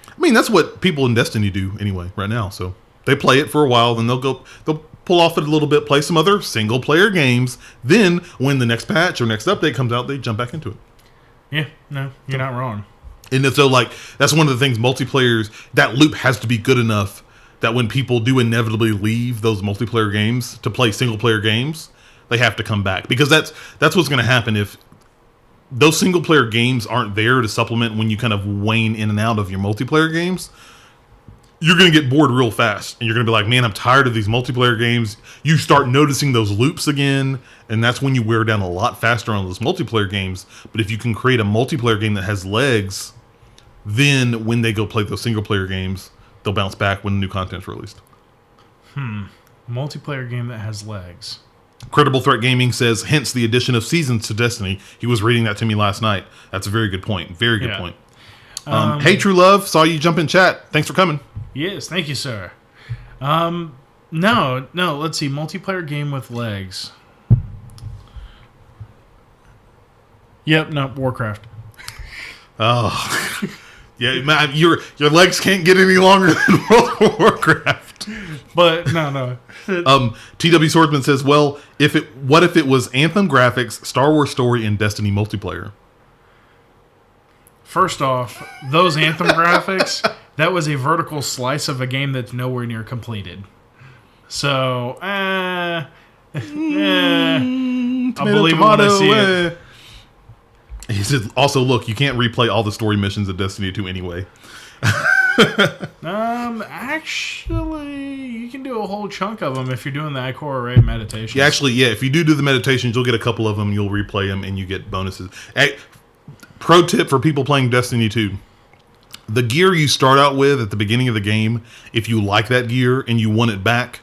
I mean, that's what people in Destiny do anyway, right now. So they play it for a while, then they'll pull off it a little bit, play some other single player games. Then when the next patch or next update comes out, they jump back into it. Yeah, no, you're not wrong. And so, like, that's one of the things multiplayers, that loop has to be good enough that when people do inevitably leave those multiplayer games to play single player games, they have to come back, because that's what's going to happen if those single player games aren't there to supplement when you kind of wane in and out of your multiplayer games. You're going to get bored real fast, and you're going to be like, man, I'm tired of these multiplayer games. You start noticing those loops again, and that's when you wear down a lot faster on those multiplayer games. But if you can create a multiplayer game that has legs, then when they go play those single player games, they'll bounce back when new content's released. Multiplayer game that has legs. Credible Threat Gaming says, hence the addition of seasons to Destiny. He was reading that to me last night. That's a very good point. Very good point. Hey, True Love, saw you jump in chat. Thanks for coming. Yes, thank you, sir. No, let's see. Multiplayer game with legs. Yep, no, Warcraft. Oh, yeah, man, your legs can't get any longer than World of Warcraft. But no. TW Swordsman says, well, what if it was Anthem graphics, Star Wars story, and Destiny multiplayer? First off, those Anthem graphics, that was a vertical slice of a game that's nowhere near completed. So, I'll believe it when I see it. He said, also, look, you can't replay all the story missions of Destiny 2 anyway. Actually, you can do a whole chunk of them if you're doing the Ikora Raid meditations. Yeah, actually, yeah, if you do the meditations, you'll get a couple of them, you'll replay them, and you get bonuses. Pro tip for people playing Destiny 2. The gear you start out with at the beginning of the game, if you like that gear and you want it back,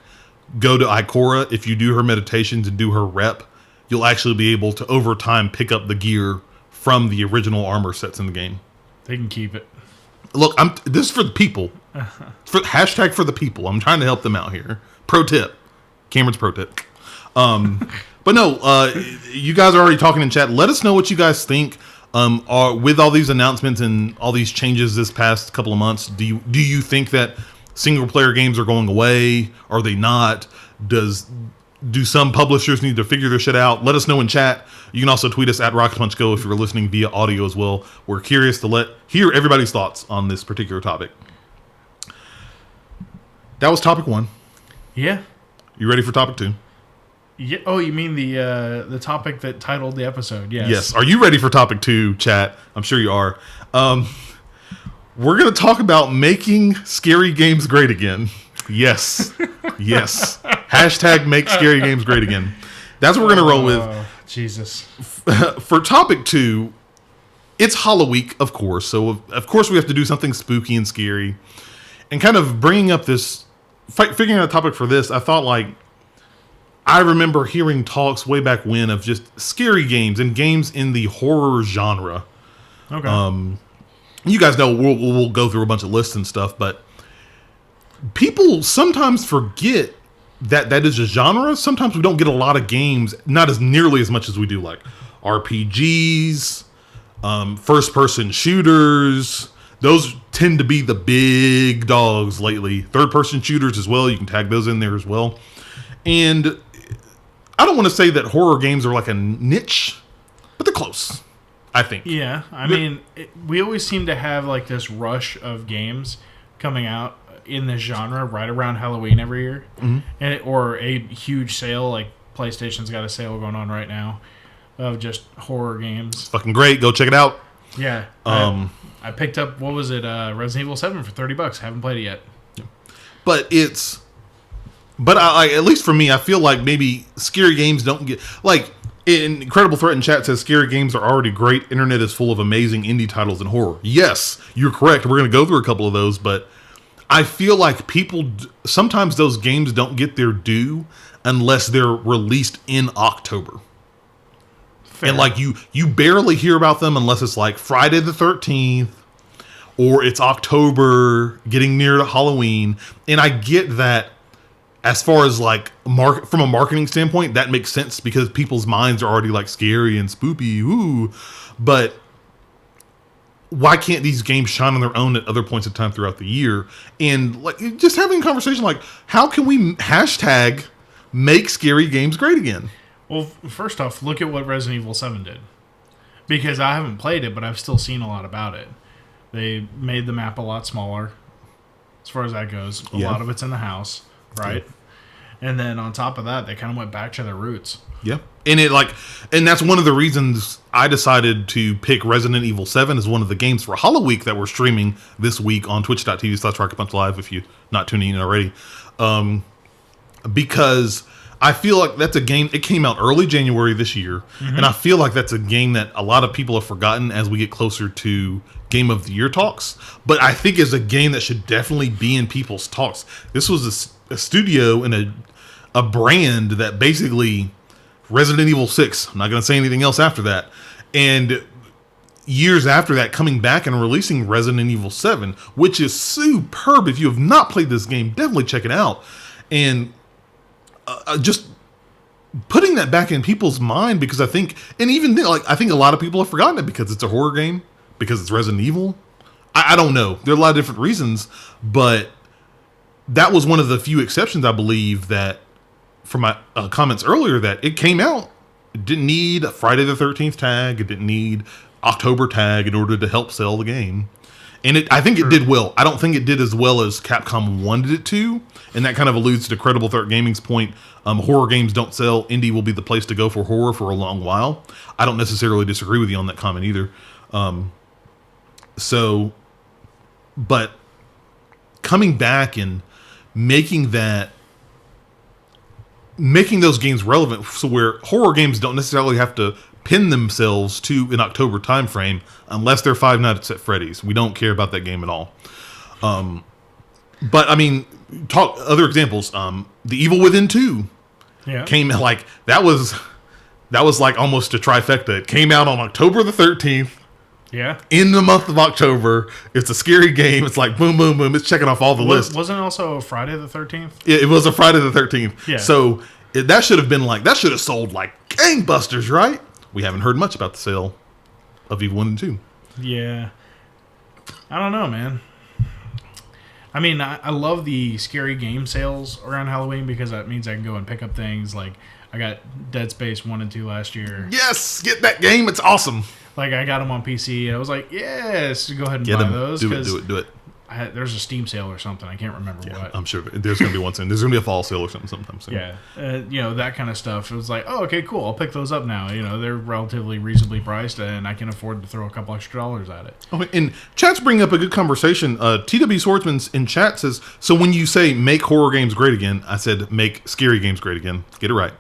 go to Ikora. If you do her meditations and do her rep, you'll actually be able to, over time, pick up the gear from the original armor sets in the game. They can keep it. Look, this is for the people. For the people. I'm trying to help them out here. Pro tip. Cameron's pro tip. But no, you guys are already talking in chat. Let us know what you guys think. With all these announcements and all these changes this past couple of months, do you think that single player games are going away? Are they not? Do some publishers need to figure their shit out? Let us know in chat. You can also tweet us at RocketPunchGo if you're listening via audio as well. We're curious to hear everybody's thoughts on this particular topic. That was topic 1. Yeah. You ready for topic 2? Yeah. Oh, you mean the topic that titled the episode? Yes. Yes. Are you ready for topic 2, chat? I'm sure you are. We're going to talk about making scary games great again. Yes. Yes. Hashtag make scary games great again. That's what we're going to roll with. Jesus. For topic 2, it's Halloweek, of course. So, of course, we have to do something spooky and scary. And kind of bringing up this, figuring out a topic for this, I thought, I remember hearing talks way back when of just scary games and games in the horror genre. Okay. You guys know we'll go through a bunch of lists and stuff, but people sometimes forget that is a genre. Sometimes we don't get a lot of games, not as nearly as much as we do like RPGs, first-person shooters. Those tend to be the big dogs lately. Third-person shooters as well. You can tag those in there as well. And I don't want to say that horror games are like a niche, but they're close, I think. Yeah. I mean, we always seem to have like this rush of games coming out in this genre right around Halloween every year. Mm-hmm. Or a huge sale, like PlayStation's got a sale going on right now of just horror games. It's fucking great. Go check it out. Yeah. I picked up, what was it, Resident Evil 7 for $30. Haven't played it yet. But at least for me, I feel like maybe scary games don't get, like, Incredible Threat in chat says scary games are already great. Internet is full of amazing indie titles in horror. Yes, you're correct. We're going to go through a couple of those, but I feel like sometimes those games don't get their due unless they're released in October. Fair. And like you barely hear about them unless it's like Friday the 13th or it's October getting near to Halloween. And I get that as far as like from a marketing standpoint, that makes sense because people's minds are already like scary and spoopy. Ooh. But why can't these games shine on their own at other points of time throughout the year? And like just having a conversation like, how can we hashtag make scary games great again? Well, first off, look at what Resident Evil 7 did. Because I haven't played it, but I've still seen a lot about it. They made the map a lot smaller, as far as that goes. A lot of it's in the house, right? Yeah. And then on top of that, they kind of went back to their roots. Yeah. And that's one of the reasons I decided to pick Resident Evil 7 as one of the games for Halloweek that we're streaming this week on twitch.tv/RocketPunchLive if you're not tuning in already. Because I feel like that's a game, it came out early January this year, and I feel like that's a game that a lot of people have forgotten as we get closer to Game of the Year talks, but I think is a game that should definitely be in people's talks. This was a studio and a brand that basically, Resident Evil 6, I'm not going to say anything else after that, and years after that coming back and releasing Resident Evil 7, which is superb. If you have not played this game, definitely check it out. And just putting that back in people's mind, because I think, and even then, like I think a lot of people have forgotten it because it's a horror game, because it's Resident Evil. I don't know. There are a lot of different reasons, but that was one of the few exceptions, I believe, that from my comments earlier, that it came out. It didn't need a Friday the 13th tag. It didn't need October tag in order to help sell the game. And I think it did well. I don't think it did as well as Capcom wanted it to. And that kind of alludes to Credible Threat Gaming's point. Horror games don't sell. Indie will be the place to go for horror for a long while. I don't necessarily disagree with you on that comment either. But coming back and making those games relevant, so where horror games don't necessarily have to pin themselves to an October time frame unless they're Five Nights at Freddy's. We don't care about that game at all. But I mean, talk other examples. The Evil Within 2 came like that was like almost a trifecta. It came out on October the 13th. Yeah. In the month of October. It's a scary game. It's like boom, boom, boom. It's checking off all the lists. Wasn't it also Friday the 13th? It was a Friday the 13th. Yeah. So That should have sold like gangbusters, right? We haven't heard much about the sale of Evil 1 and 2. Yeah. I don't know, man. I mean, I love the scary game sales around Halloween because that means I can go and pick up things. Like, I got Dead Space 1 and 2 last year. Yes! Get that game. It's awesome. Like, I got them on PC, and I was like, yes, go ahead and buy those. Do it. There's a Steam sale or something. I can't remember what. I'm sure there's going to be one soon. There's going to be a fall sale or something sometime soon. Yeah. That kind of stuff. It was like, oh, okay, cool. I'll pick those up now. They're relatively reasonably priced, and I can afford to throw a couple extra dollars at it. Oh, and chat's bringing up a good conversation. TW Swordsman's in chat says, so when you say make horror games great again, I said make scary games great again. Get it right.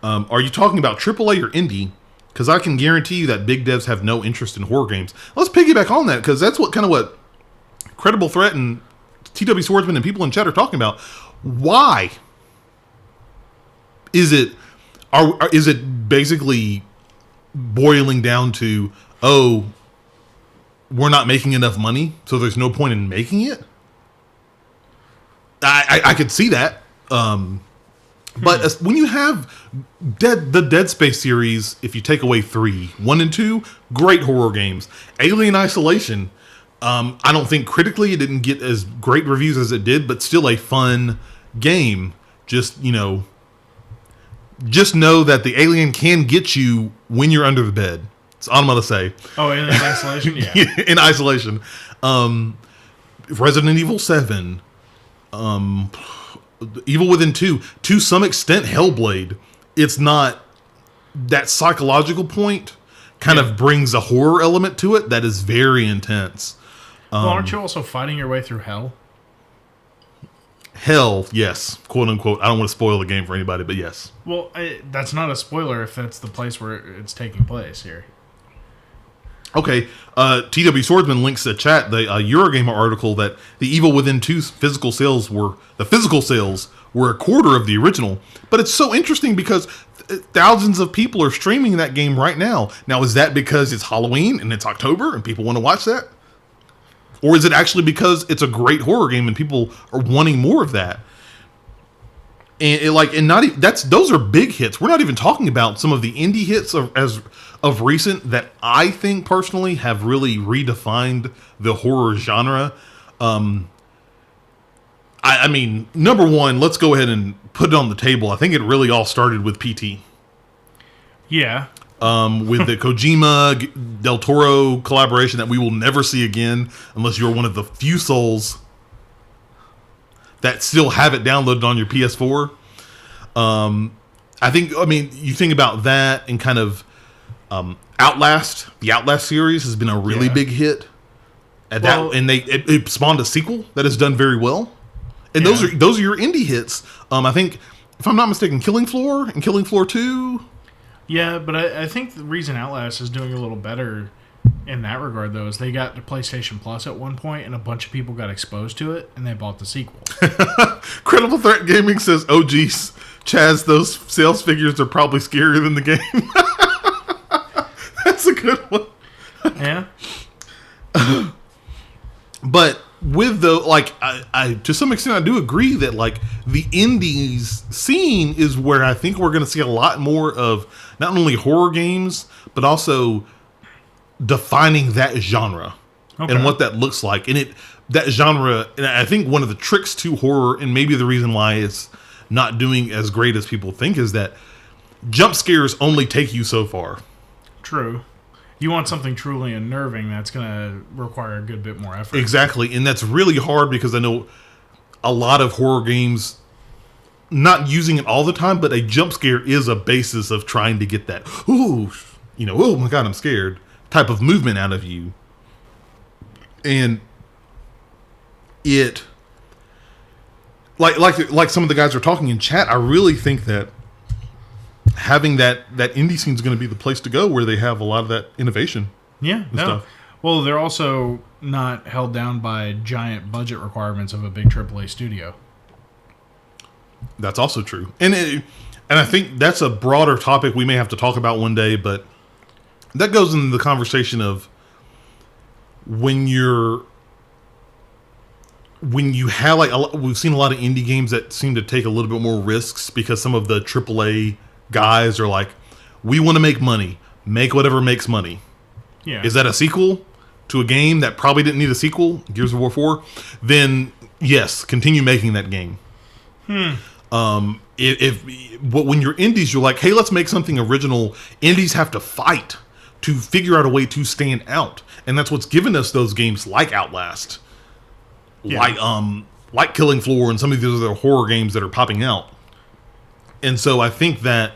Are you talking about AAA or indie? Because I can guarantee you that big devs have no interest in horror games. Let's piggyback on that, because that's what Credible Threat and TW Swordsman and people in chat are talking about. Why is it basically boiling down to, oh, we're not making enough money, so there's no point in making it? I could see that. But when you have the Dead Space series, if you take away 3, 1 and 2, great horror games. Alien Isolation, I don't think critically it didn't get as great reviews as it did, but still a fun game. Just know that the alien can get you when you're under the bed. That's all I'm going to say. Oh, Alien Isolation? Yeah. In Isolation. Resident Evil 7. Evil Within 2. To some extent, Hellblade. It's not... That psychological point kind of brings a horror element to it that is very intense. Well, aren't you also fighting your way through hell? Hell, yes. Quote unquote. I don't want to spoil the game for anybody, but yes. Well, that's not a spoiler if that's the place where it's taking place here. Okay. TW Swordsman links to chat the Eurogamer article that the Evil Within 2's physical sales were a quarter of the original. But it's so interesting because thousands of people are streaming that game right now. Now, is that because it's Halloween and it's October and people want to watch that? Or is it actually because it's a great horror game and people are wanting more of that? And those are big hits. We're not even talking about some of the indie hits of recent that I think personally have really redefined the horror genre. I mean, number one, let's go ahead and put it on the table. I think it really all started with PT. Yeah. With the Kojima Del Toro collaboration that we will never see again unless you're one of the few souls that still have it downloaded on your PS4. You think about that and kind of Outlast. The Outlast series has been a really big hit. It spawned a sequel that has done very well. And those are your indie hits. I think, if I'm not mistaken, Killing Floor and Killing Floor 2. Yeah, but I think the reason Outlast is doing a little better in that regard, though, is they got the PlayStation Plus at one point, and a bunch of people got exposed to it, and they bought the sequel. Credible Threat Gaming says, oh, geez, Chaz, those sales figures are probably scarier than the game. That's a good one. Yeah. But with I to some extent, I do agree that, the indies scene is where I think we're going to see a lot more of not only horror games, but also defining that genre and what that looks like. And that genre, and I think one of the tricks to horror, and maybe the reason why it's not doing as great as people think, is that jump scares only take you so far. True. You want something truly unnerving, that's going to require a good bit more effort. Exactly, and that's really hard because I know a lot of horror games, not using it all the time, but a jump scare is a basis of trying to get that, oh my God, I'm scared, type of movement out of you. And it, like some of the guys are talking in chat, I really think that having that indie scene is going to be the place to go where they have a lot of that innovation. Yeah, stuff. Well, they're also not held down by giant budget requirements of a big AAA studio. That's also true. And I think that's a broader topic we may have to talk about one day, but that goes into the conversation of when you're when you have like we've seen a lot of indie games that seem to take a little bit more risks because some of the AAA guys are like, we want to make money, make whatever makes money. Yeah. Is that a sequel to a game that probably didn't need a sequel, Gears of War 4? Then yes, continue making that game. But when you're indies, you're like, hey, let's make something original. Indies have to fight to figure out a way to stand out, and that's what's given us those games like Outlast, like Killing Floor, and some of these other horror games that are popping out. And so I think that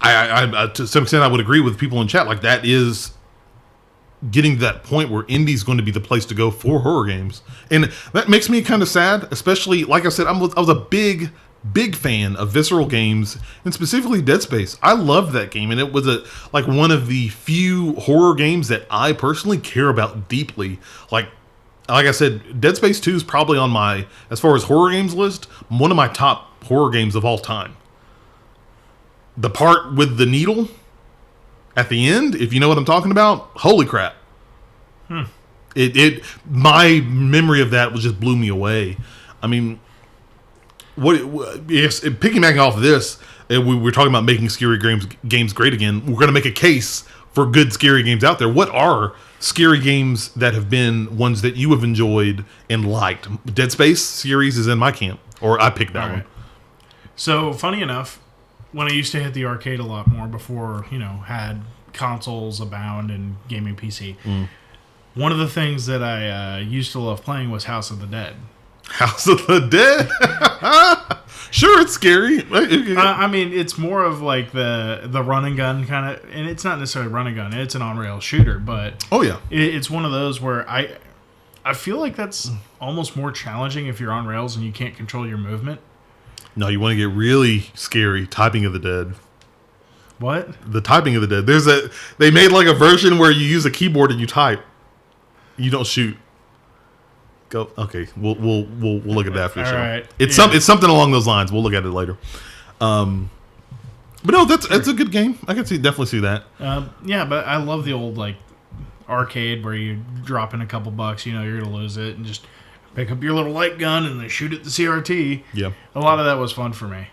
I to some extent I would agree with people in chat. Like that is getting to that point where indie's going to be the place to go for horror games, and that makes me kind of sad. Especially, like I said, I was a big fan of Visceral Games, and specifically Dead Space. I loved that game, and it was like one of the few horror games that I personally care about deeply. Like I said, Dead Space 2 is probably on my, as far as horror games list, one of my top horror games of all time. The part with the needle at the end, if you know what I'm talking about, holy crap. My memory of that just blew me away. I mean, piggybacking off of this, we were talking about making scary games great again. We're going to make a case for good scary games out there. What are scary games that have been ones that you have enjoyed and liked? Dead Space series is in my camp, or I picked that one. So, funny enough, when I used to hit the arcade a lot more before, had consoles abound and gaming PC, one of the things that I used to love playing was House of the Dead. House of the Dead? Sure, it's scary. I mean, it's more of like the run and gun kind of, and it's not necessarily run and gun. It's an on-rail shooter, but oh yeah, it's one of those where I feel like that's almost more challenging if you're on rails and you can't control your movement. No, you want to get really scary. Typing of the Dead. What? The Typing of the Dead. They made like a version where you use a keyboard and you type. You don't shoot. Go. Okay, we'll look at that after the show. Right. It's something along those lines. We'll look at it later. But no, that's a good game. I can definitely see that. Yeah, but I love the old like arcade where you drop in a couple bucks. You're gonna lose it and just pick up your little light gun and then shoot at the CRT. Yeah, a lot of that was fun for me.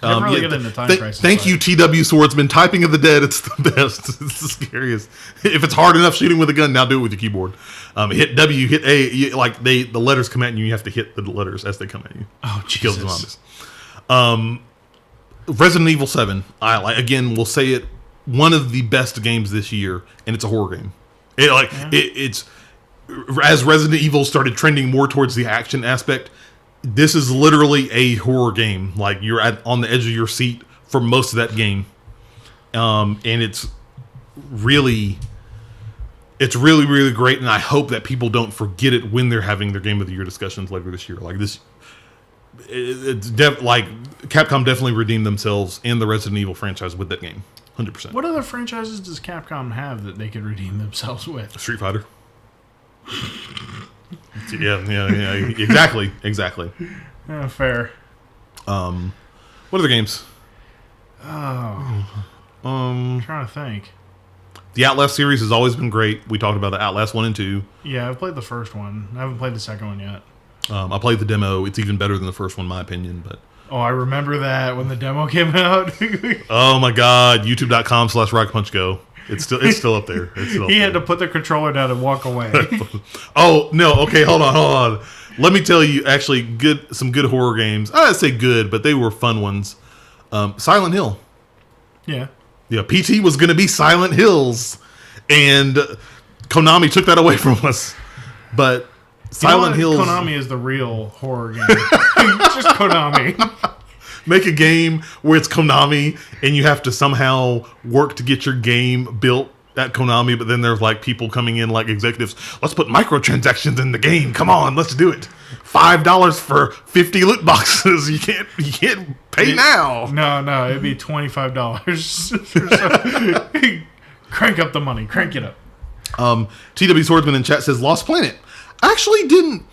Never really get into Time Crisis. Thank you, TW Swordsman. Typing of the Dead, it's the best. It's the scariest. If it's hard enough shooting with a gun, now do it with your keyboard. Hit W, hit A. The letters come at you. You have to hit the letters as they come at you. Oh, Jesus. Kill the zombies. Resident Evil 7. Again, we'll say it. One of the best games this year, and it's a horror game. It's as Resident Evil started trending more towards the action aspect. This is literally a horror game. Like you're on the edge of your seat for most of that game, and it's really, really great. And I hope that people don't forget it when they're having their Game of the Year discussions later this year. Like this, like Capcom definitely redeemed themselves in the Resident Evil franchise with that game, 100%. What other franchises does Capcom have that they could redeem themselves with? Street Fighter. Yeah, exactly. Fair. What other games? I'm trying to think. The Outlast series has always been great. We talked about the Outlast 1 and 2. Yeah, I've played the first one. I haven't played the second one yet. I played the demo. It's even better than the first one, in my opinion. But I remember that when the demo came out. Oh my God! YouTube.com/RockPunchGo. It's still up there. He had to put the controller down and walk away. Oh no! Okay, hold on. Let me tell you, actually, some good horror games. I'd say good, but they were fun ones. Silent Hill. Yeah. Yeah. PT was going to be Silent Hills, and Konami took that away from us. But Silent Hills. Konami is the real horror game. Just Konami. Make a game where it's Konami and you have to somehow work to get your game built at Konami, but then there's like people coming in like executives. Let's put microtransactions in the game. Come on, let's do it. $5 for 50 loot boxes. You can't pay now. No, it'd be $25. Crank up the money. Crank it up. TW Swordsman in chat says Lost Planet. I actually didn't.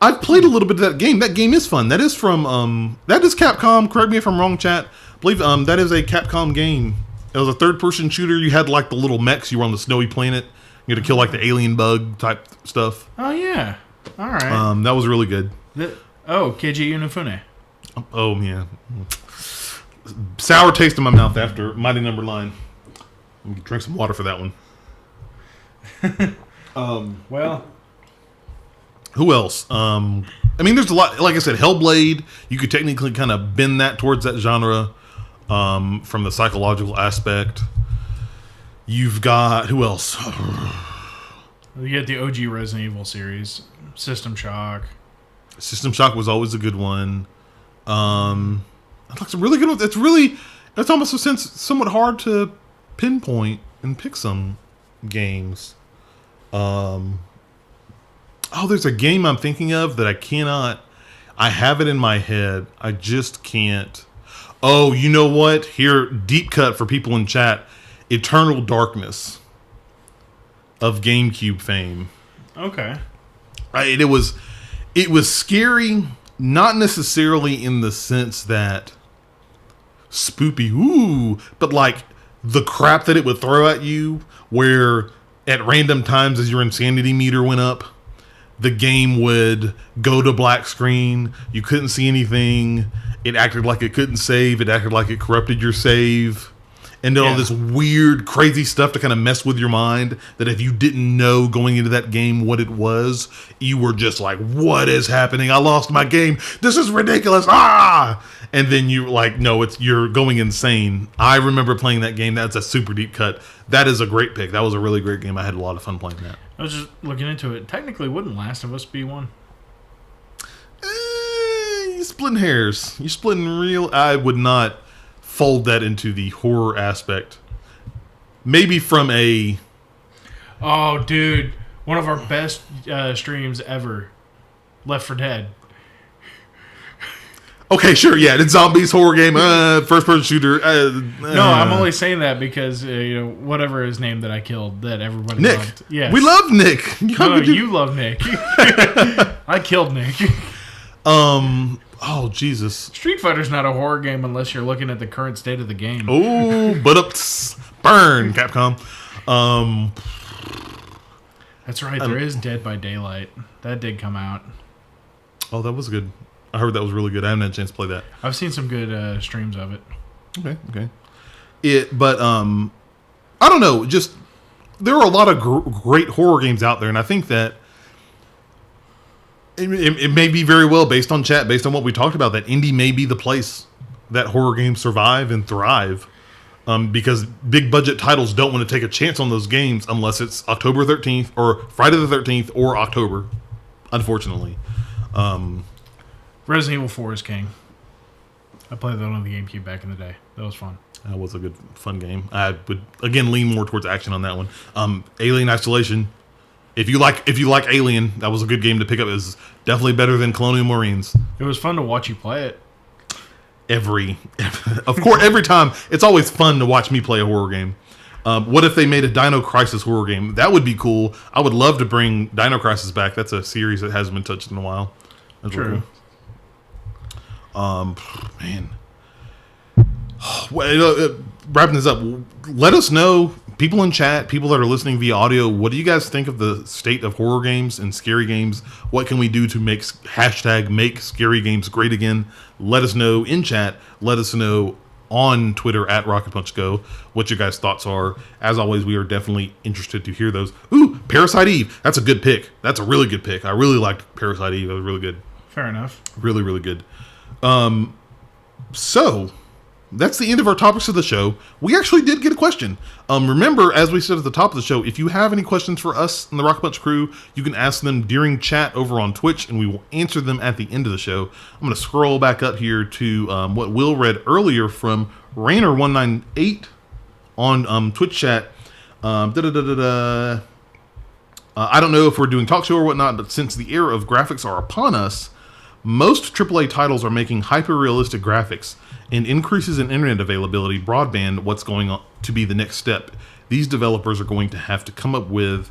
I've played a little bit of that game. That game is fun. That is from that is Capcom. Correct me if I'm wrong, chat. I believe that is a Capcom game. It was a third-person shooter. You had like the little mechs. You were on the snowy planet. You had to kill like the alien bug type stuff. Oh yeah. All right. That was really good. Keiji Inafune. Oh, yeah. Sour taste in my mouth after Mighty Number 9. I'm gonna drink some water for that one. Well, who else? I mean, there's a lot. Like I said, Hellblade. You could technically kind of bend that towards that genre from the psychological aspect. You've got who else? You get the OG Resident Evil series, System Shock. System Shock was always a good one. It's a really good one. It's almost somewhat hard to pinpoint and pick some games. There's a game I'm thinking of that I cannot. I have it in my head. I just can't. Oh, you know what? Here, deep cut for people in chat. Eternal Darkness of GameCube fame. Okay. It was scary, not necessarily in the sense that spoopy, ooh, but like the crap that it would throw at you, where at random times as your insanity meter went up, the game would go to black screen. You couldn't see anything. It acted like it couldn't save. It acted like it corrupted your save. And then all this weird, crazy stuff to kind of mess with your mind that if you didn't know going into that game what it was, you were just like, what is happening? I lost my game. This is ridiculous. Ah! And then you're like, no, you're going insane. I remember playing that game. That's a super deep cut. That is a great pick. That was a really great game. I had a lot of fun playing that. I was just looking into it. Technically, wouldn't Last of Us be one? You're splitting hairs. You're splitting real... I would not fold that into the horror aspect. Maybe from a... Oh, dude. One of our best streams ever. Left 4 Dead. Okay, sure, yeah. It's zombies, horror game, first-person shooter. No, I'm only saying that because, whatever his name that I killed, that everybody Nick. loved. Yes. We love Nick. No, you love Nick. I killed Nick. Oh, Jesus. Street Fighter's not a horror game unless you're looking at the current state of the game. Oh, but burn, Capcom. That's right, there is Dead by Daylight. That did come out. Oh, that was good. I heard that was really good. I haven't had a chance to play that. I've seen some good streams of it. Okay. But I don't know. Just there are a lot of great horror games out there, and I think that it may be very well based on chat, based on what we talked about, that indie may be the place that horror games survive and thrive. Because big budget titles don't want to take a chance on those games unless it's October 13th or Friday the 13th or October, unfortunately. Resident Evil 4 is king. I played that on the GameCube back in the day. That was fun. That was a good, fun game. I would, again, lean more towards action on that one. Alien Isolation. If you like Alien, that was a good game to pick up. It was definitely better than Colonial Marines. It was fun to watch you play it. Of course, every time. It's always fun to watch me play a horror game. What if they made a Dino Crisis horror game? That would be cool. I would love to bring Dino Crisis back. That's a series that hasn't been touched in a while. That's true. Really cool. Man. Wrapping this up, let us know, people in chat, people that are listening via audio, what do you guys think of the state of horror games and scary games? What can we do to make scary games great again? Let us know in chat. Let us know on Twitter at RocketPunchGo what your guys' thoughts are. As always, we are definitely interested to hear those. Ooh, Parasite Eve. That's a good pick. That's a really good pick. I really liked Parasite Eve. It was really good. Fair enough. Really, really good. So that's the end of our topics of the show. We actually did get a question. Remember, as we said at the top of the show, if you have any questions for us in the Rocket Punch crew, you can ask them during chat over on Twitch, and we will answer them at the end of the show. I'm going to scroll back up here to what Will read earlier from Rainer198 on Twitch chat. I don't know if we're doing talk show or whatnot, but since the era of graphics are upon us, most AAA titles are making hyper-realistic graphics, and increases in internet availability, broadband, what's going on to be the next step. These developers are going to have to come up with...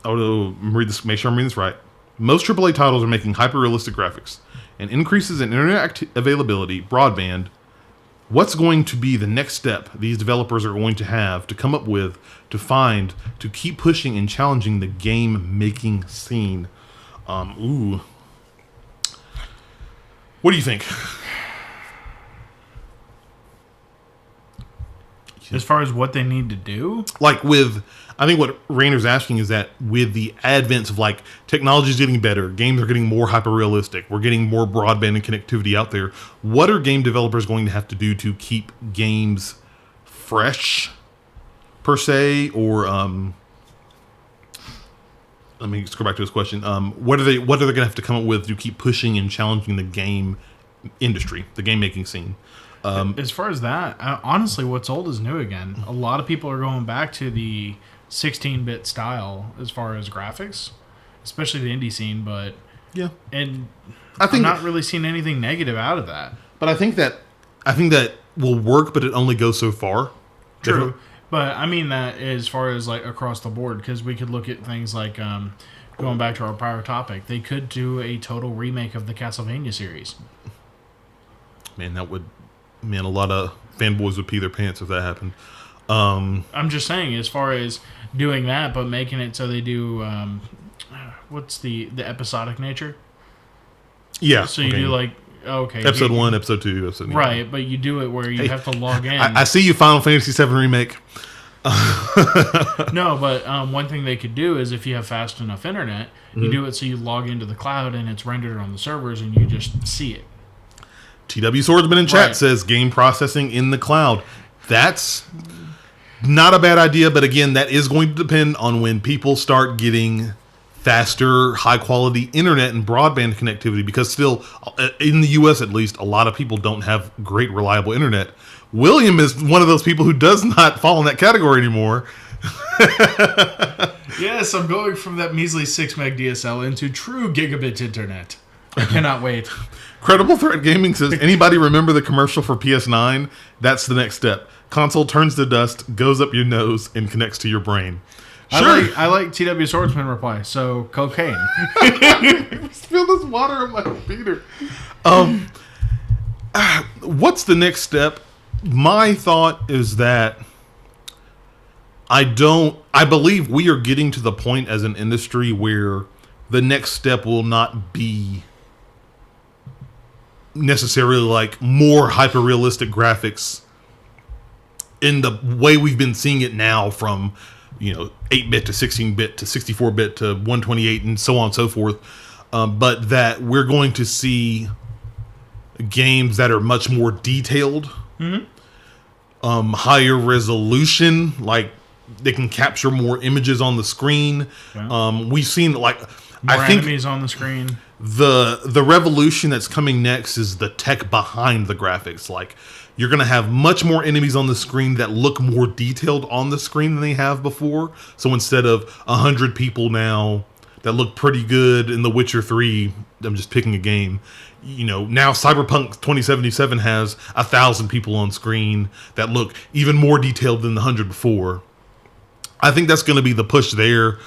make sure I'm reading this right. Most AAA titles are making hyper-realistic graphics, and increases in internet availability, broadband, What's going to be the next step these developers are going to have to come up with, to keep pushing and challenging the game making scene? What do you think? As far as what they need to do? I think what Rainer's asking is that with the advent of technology is getting better, games are getting more hyper realistic, we're getting more broadband and connectivity out there. What are game developers going to have to do to keep games fresh, per se? Or let me scroll back to this question. What are they going to have to come up with to keep pushing and challenging the game industry, the game making scene? As far as that, honestly, what's old is new again. A lot of people are going back to the 16-bit style as far as graphics, especially the indie scene. But yeah, and I'm not really seeing anything negative out of that. But I think that will work, but it only goes so far. True, definitely. But I mean that as far as across the board, because we could look at things like going back to our prior topic, they could do a total remake of the Castlevania series. Man, a lot of fanboys would pee their pants if that happened. I'm just saying, as far as doing that, but making it so they do, what's the episodic nature? Yeah. So you do episode 1, episode 2, episode 3. Right, but you do it where you have to log in. I see you, Final Fantasy VII Remake. No, but one thing they could do is if you have fast enough internet, you do it so you log into the cloud and it's rendered on the servers and you just see it. TW Swordsman in chat says game processing in the cloud. That's not a bad idea, but again, that is going to depend on when people start getting faster, high-quality internet and broadband connectivity, because still, in the U.S. at least, a lot of people don't have great, reliable internet. William is one of those people who does not fall in that category anymore. Yes, I'm going from that measly 6 meg DSL into true gigabit internet. I cannot wait. Credible Threat Gaming says, anybody remember the commercial for PS9? That's the next step. Console turns to dust, goes up your nose, and connects to your brain. Sure. I like TW Swordsman reply. So, cocaine. Spill this water on my computer. What's the next step? My thought is that I believe we are getting to the point as an industry where the next step will not be necessarily more hyper-realistic graphics in the way we've been seeing it now from 8-bit to 16-bit to 64-bit to 128 and so on and so forth, but that we're going to see games that are much more detailed, higher resolution, they can capture more images on the screen. Yeah. We've seen more enemies on the screen. The revolution that's coming next is the tech behind the graphics. You're going to have much more enemies on the screen that look more detailed on the screen than they have before. So instead of 100 people now that look pretty good in The Witcher 3, I'm just picking a game, now Cyberpunk 2077 has 1,000 people on screen that look even more detailed than the 100 before. I think that's going to be the push there.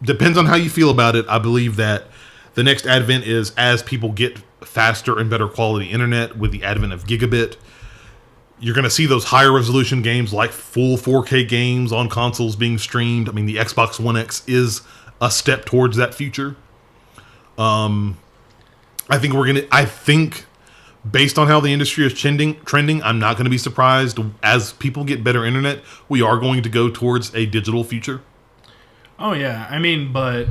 Depends on how you feel about it. I believe that the next advent is as people get faster and better quality internet with the advent of gigabit, you're going to see those higher resolution games like full 4K games on consoles being streamed. I mean, the Xbox One X is a step towards that future. I think based on how the industry is trending, I'm not going to be surprised as people get better internet, we are going to go towards a digital future. Oh, yeah. I mean, but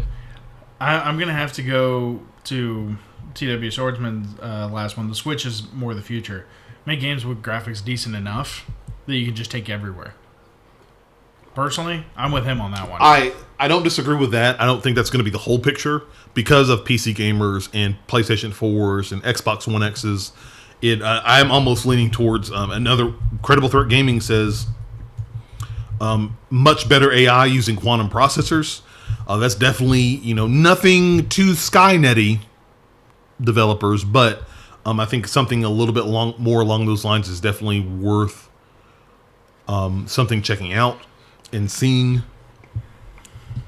I'm going to have to go to TW Swordsman's last one. The Switch is more the future. Make games with graphics decent enough that you can just take everywhere. Personally, I'm with him on that one. I don't disagree with that. I don't think that's going to be the whole picture because of PC gamers and PlayStation 4s and Xbox One X's. I'm almost leaning towards another Credible Threat Gaming says much better AI using quantum processors. That's definitely nothing too Skynet-y developers, but I think something a little bit more along those lines is definitely worth something checking out and seeing.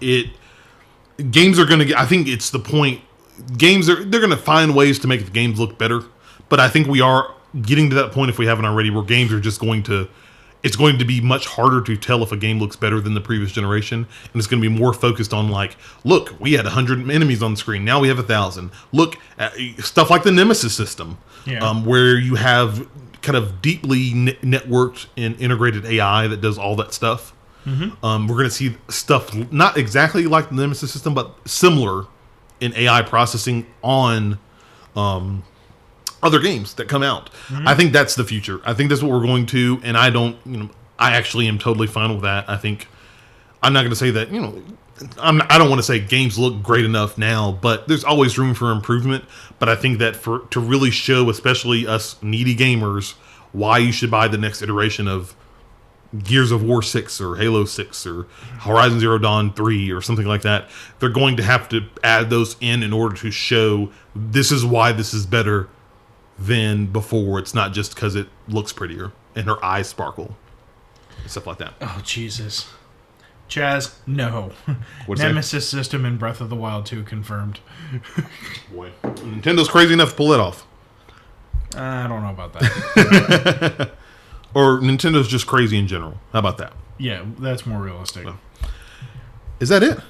Games are going to get, I think it's the point, they're going to find ways to make the games look better, But I think we are getting to that point, if we haven't already, where games are just going to... It's going to be much harder to tell if a game looks better than the previous generation. And it's going to be more focused on, like, look, we had 100 enemies on the screen. Now we have 1,000. Look, at stuff like the Nemesis system, where you have kind of deeply networked and integrated AI that does all that stuff. We're going to see stuff not exactly like the Nemesis system, but similar in AI processing on other games that come out. I think that's the future. I think that's what we're going to, and I actually am totally fine with that. I think I'm not going to say that, I don't want to say games look great enough now, but there's always room for improvement. But I think that to really show, especially us needy gamers, why you should buy the next iteration of Gears of War 6 or Halo 6 or Horizon Zero Dawn 3 or something like that, they're going to have to add those in order to show this is why this is better than before. It's not just because it looks prettier and her eyes sparkle. Stuff like that. Oh, Jesus. Chaz, no. Nemesis system in Breath of the Wild 2 confirmed. Boy. Nintendo's crazy enough to pull that off. I don't know about that. Or Nintendo's just crazy in general. How about that? Yeah, that's more realistic. Is that it?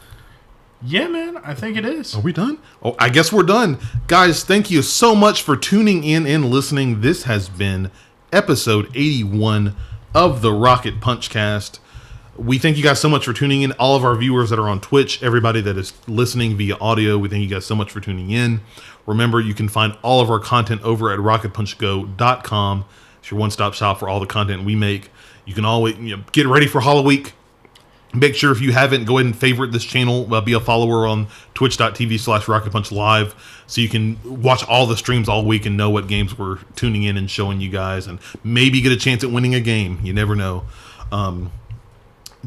Yeah, man, I think it is. Are we done? Oh, I guess we're done. Guys, thank you so much for tuning in and listening. This has been episode 81 of the Rocket Punch Cast. We thank you guys so much for tuning in. All of our viewers that are on Twitch, everybody that is listening via audio, we thank you guys so much for tuning in. Remember, you can find all of our content over at rocketpunchgo.com. It's your one-stop shop for all the content we make. You can always get ready for Halloweek. Make sure if you haven't, go ahead and favorite this channel. Be a follower on twitch.tv/rocketpunchlive so you can watch all the streams all week and know what games we're tuning in and showing you guys, and maybe get a chance at winning a game. You never know.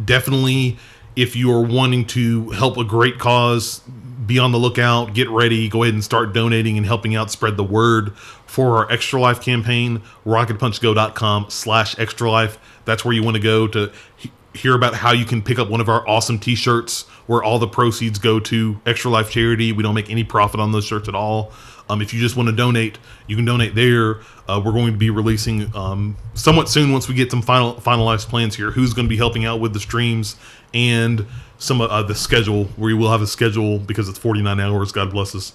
Definitely, if you are wanting to help a great cause, be on the lookout, get ready, go ahead and start donating and helping out spread the word for our Extra Life campaign. rocketpunchgo.com/extralife. That's where you want to go to hear about how you can pick up one of our awesome t-shirts where all the proceeds go to Extra Life charity. We don't make any profit on those shirts at all. If you just want to donate, you can donate there. We're going to be releasing somewhat soon, once we get some finalized plans here, who's going to be helping out with the streams and some of the schedule, where we will have a schedule because it's 49 hours, God bless us.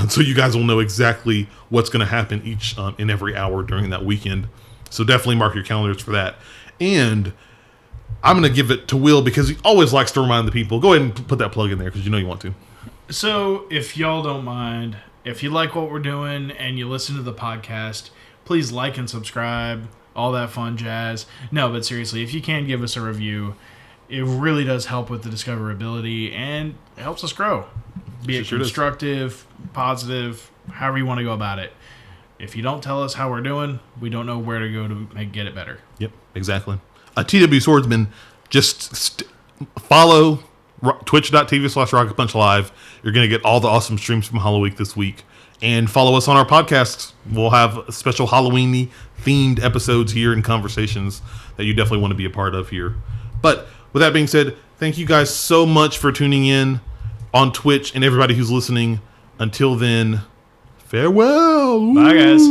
So you guys will know exactly what's going to happen each and every hour during that weekend. So definitely mark your calendars for that. And I'm going to give it to Will because he always likes to remind the people. Go ahead and put that plug in there because you know you want to. So if y'all don't mind, if you like what we're doing and you listen to the podcast, please like and subscribe, all that fun jazz. No, but seriously, if you can give us a review, it really does help with the discoverability and it helps us grow. Be it constructive, positive, however you want to go about it. If you don't tell us how we're doing, we don't know where to go to get it better. Yep, exactly. TW Swordsman, just follow twitch.tv/rocketpunchlive. You're going to get all the awesome streams from Halloweek this week. And follow us on our podcasts. We'll have special Halloween-y themed episodes here and conversations that you definitely want to be a part of here. But with that being said, thank you guys so much for tuning in on Twitch and everybody who's listening. Until then, farewell. Bye, guys.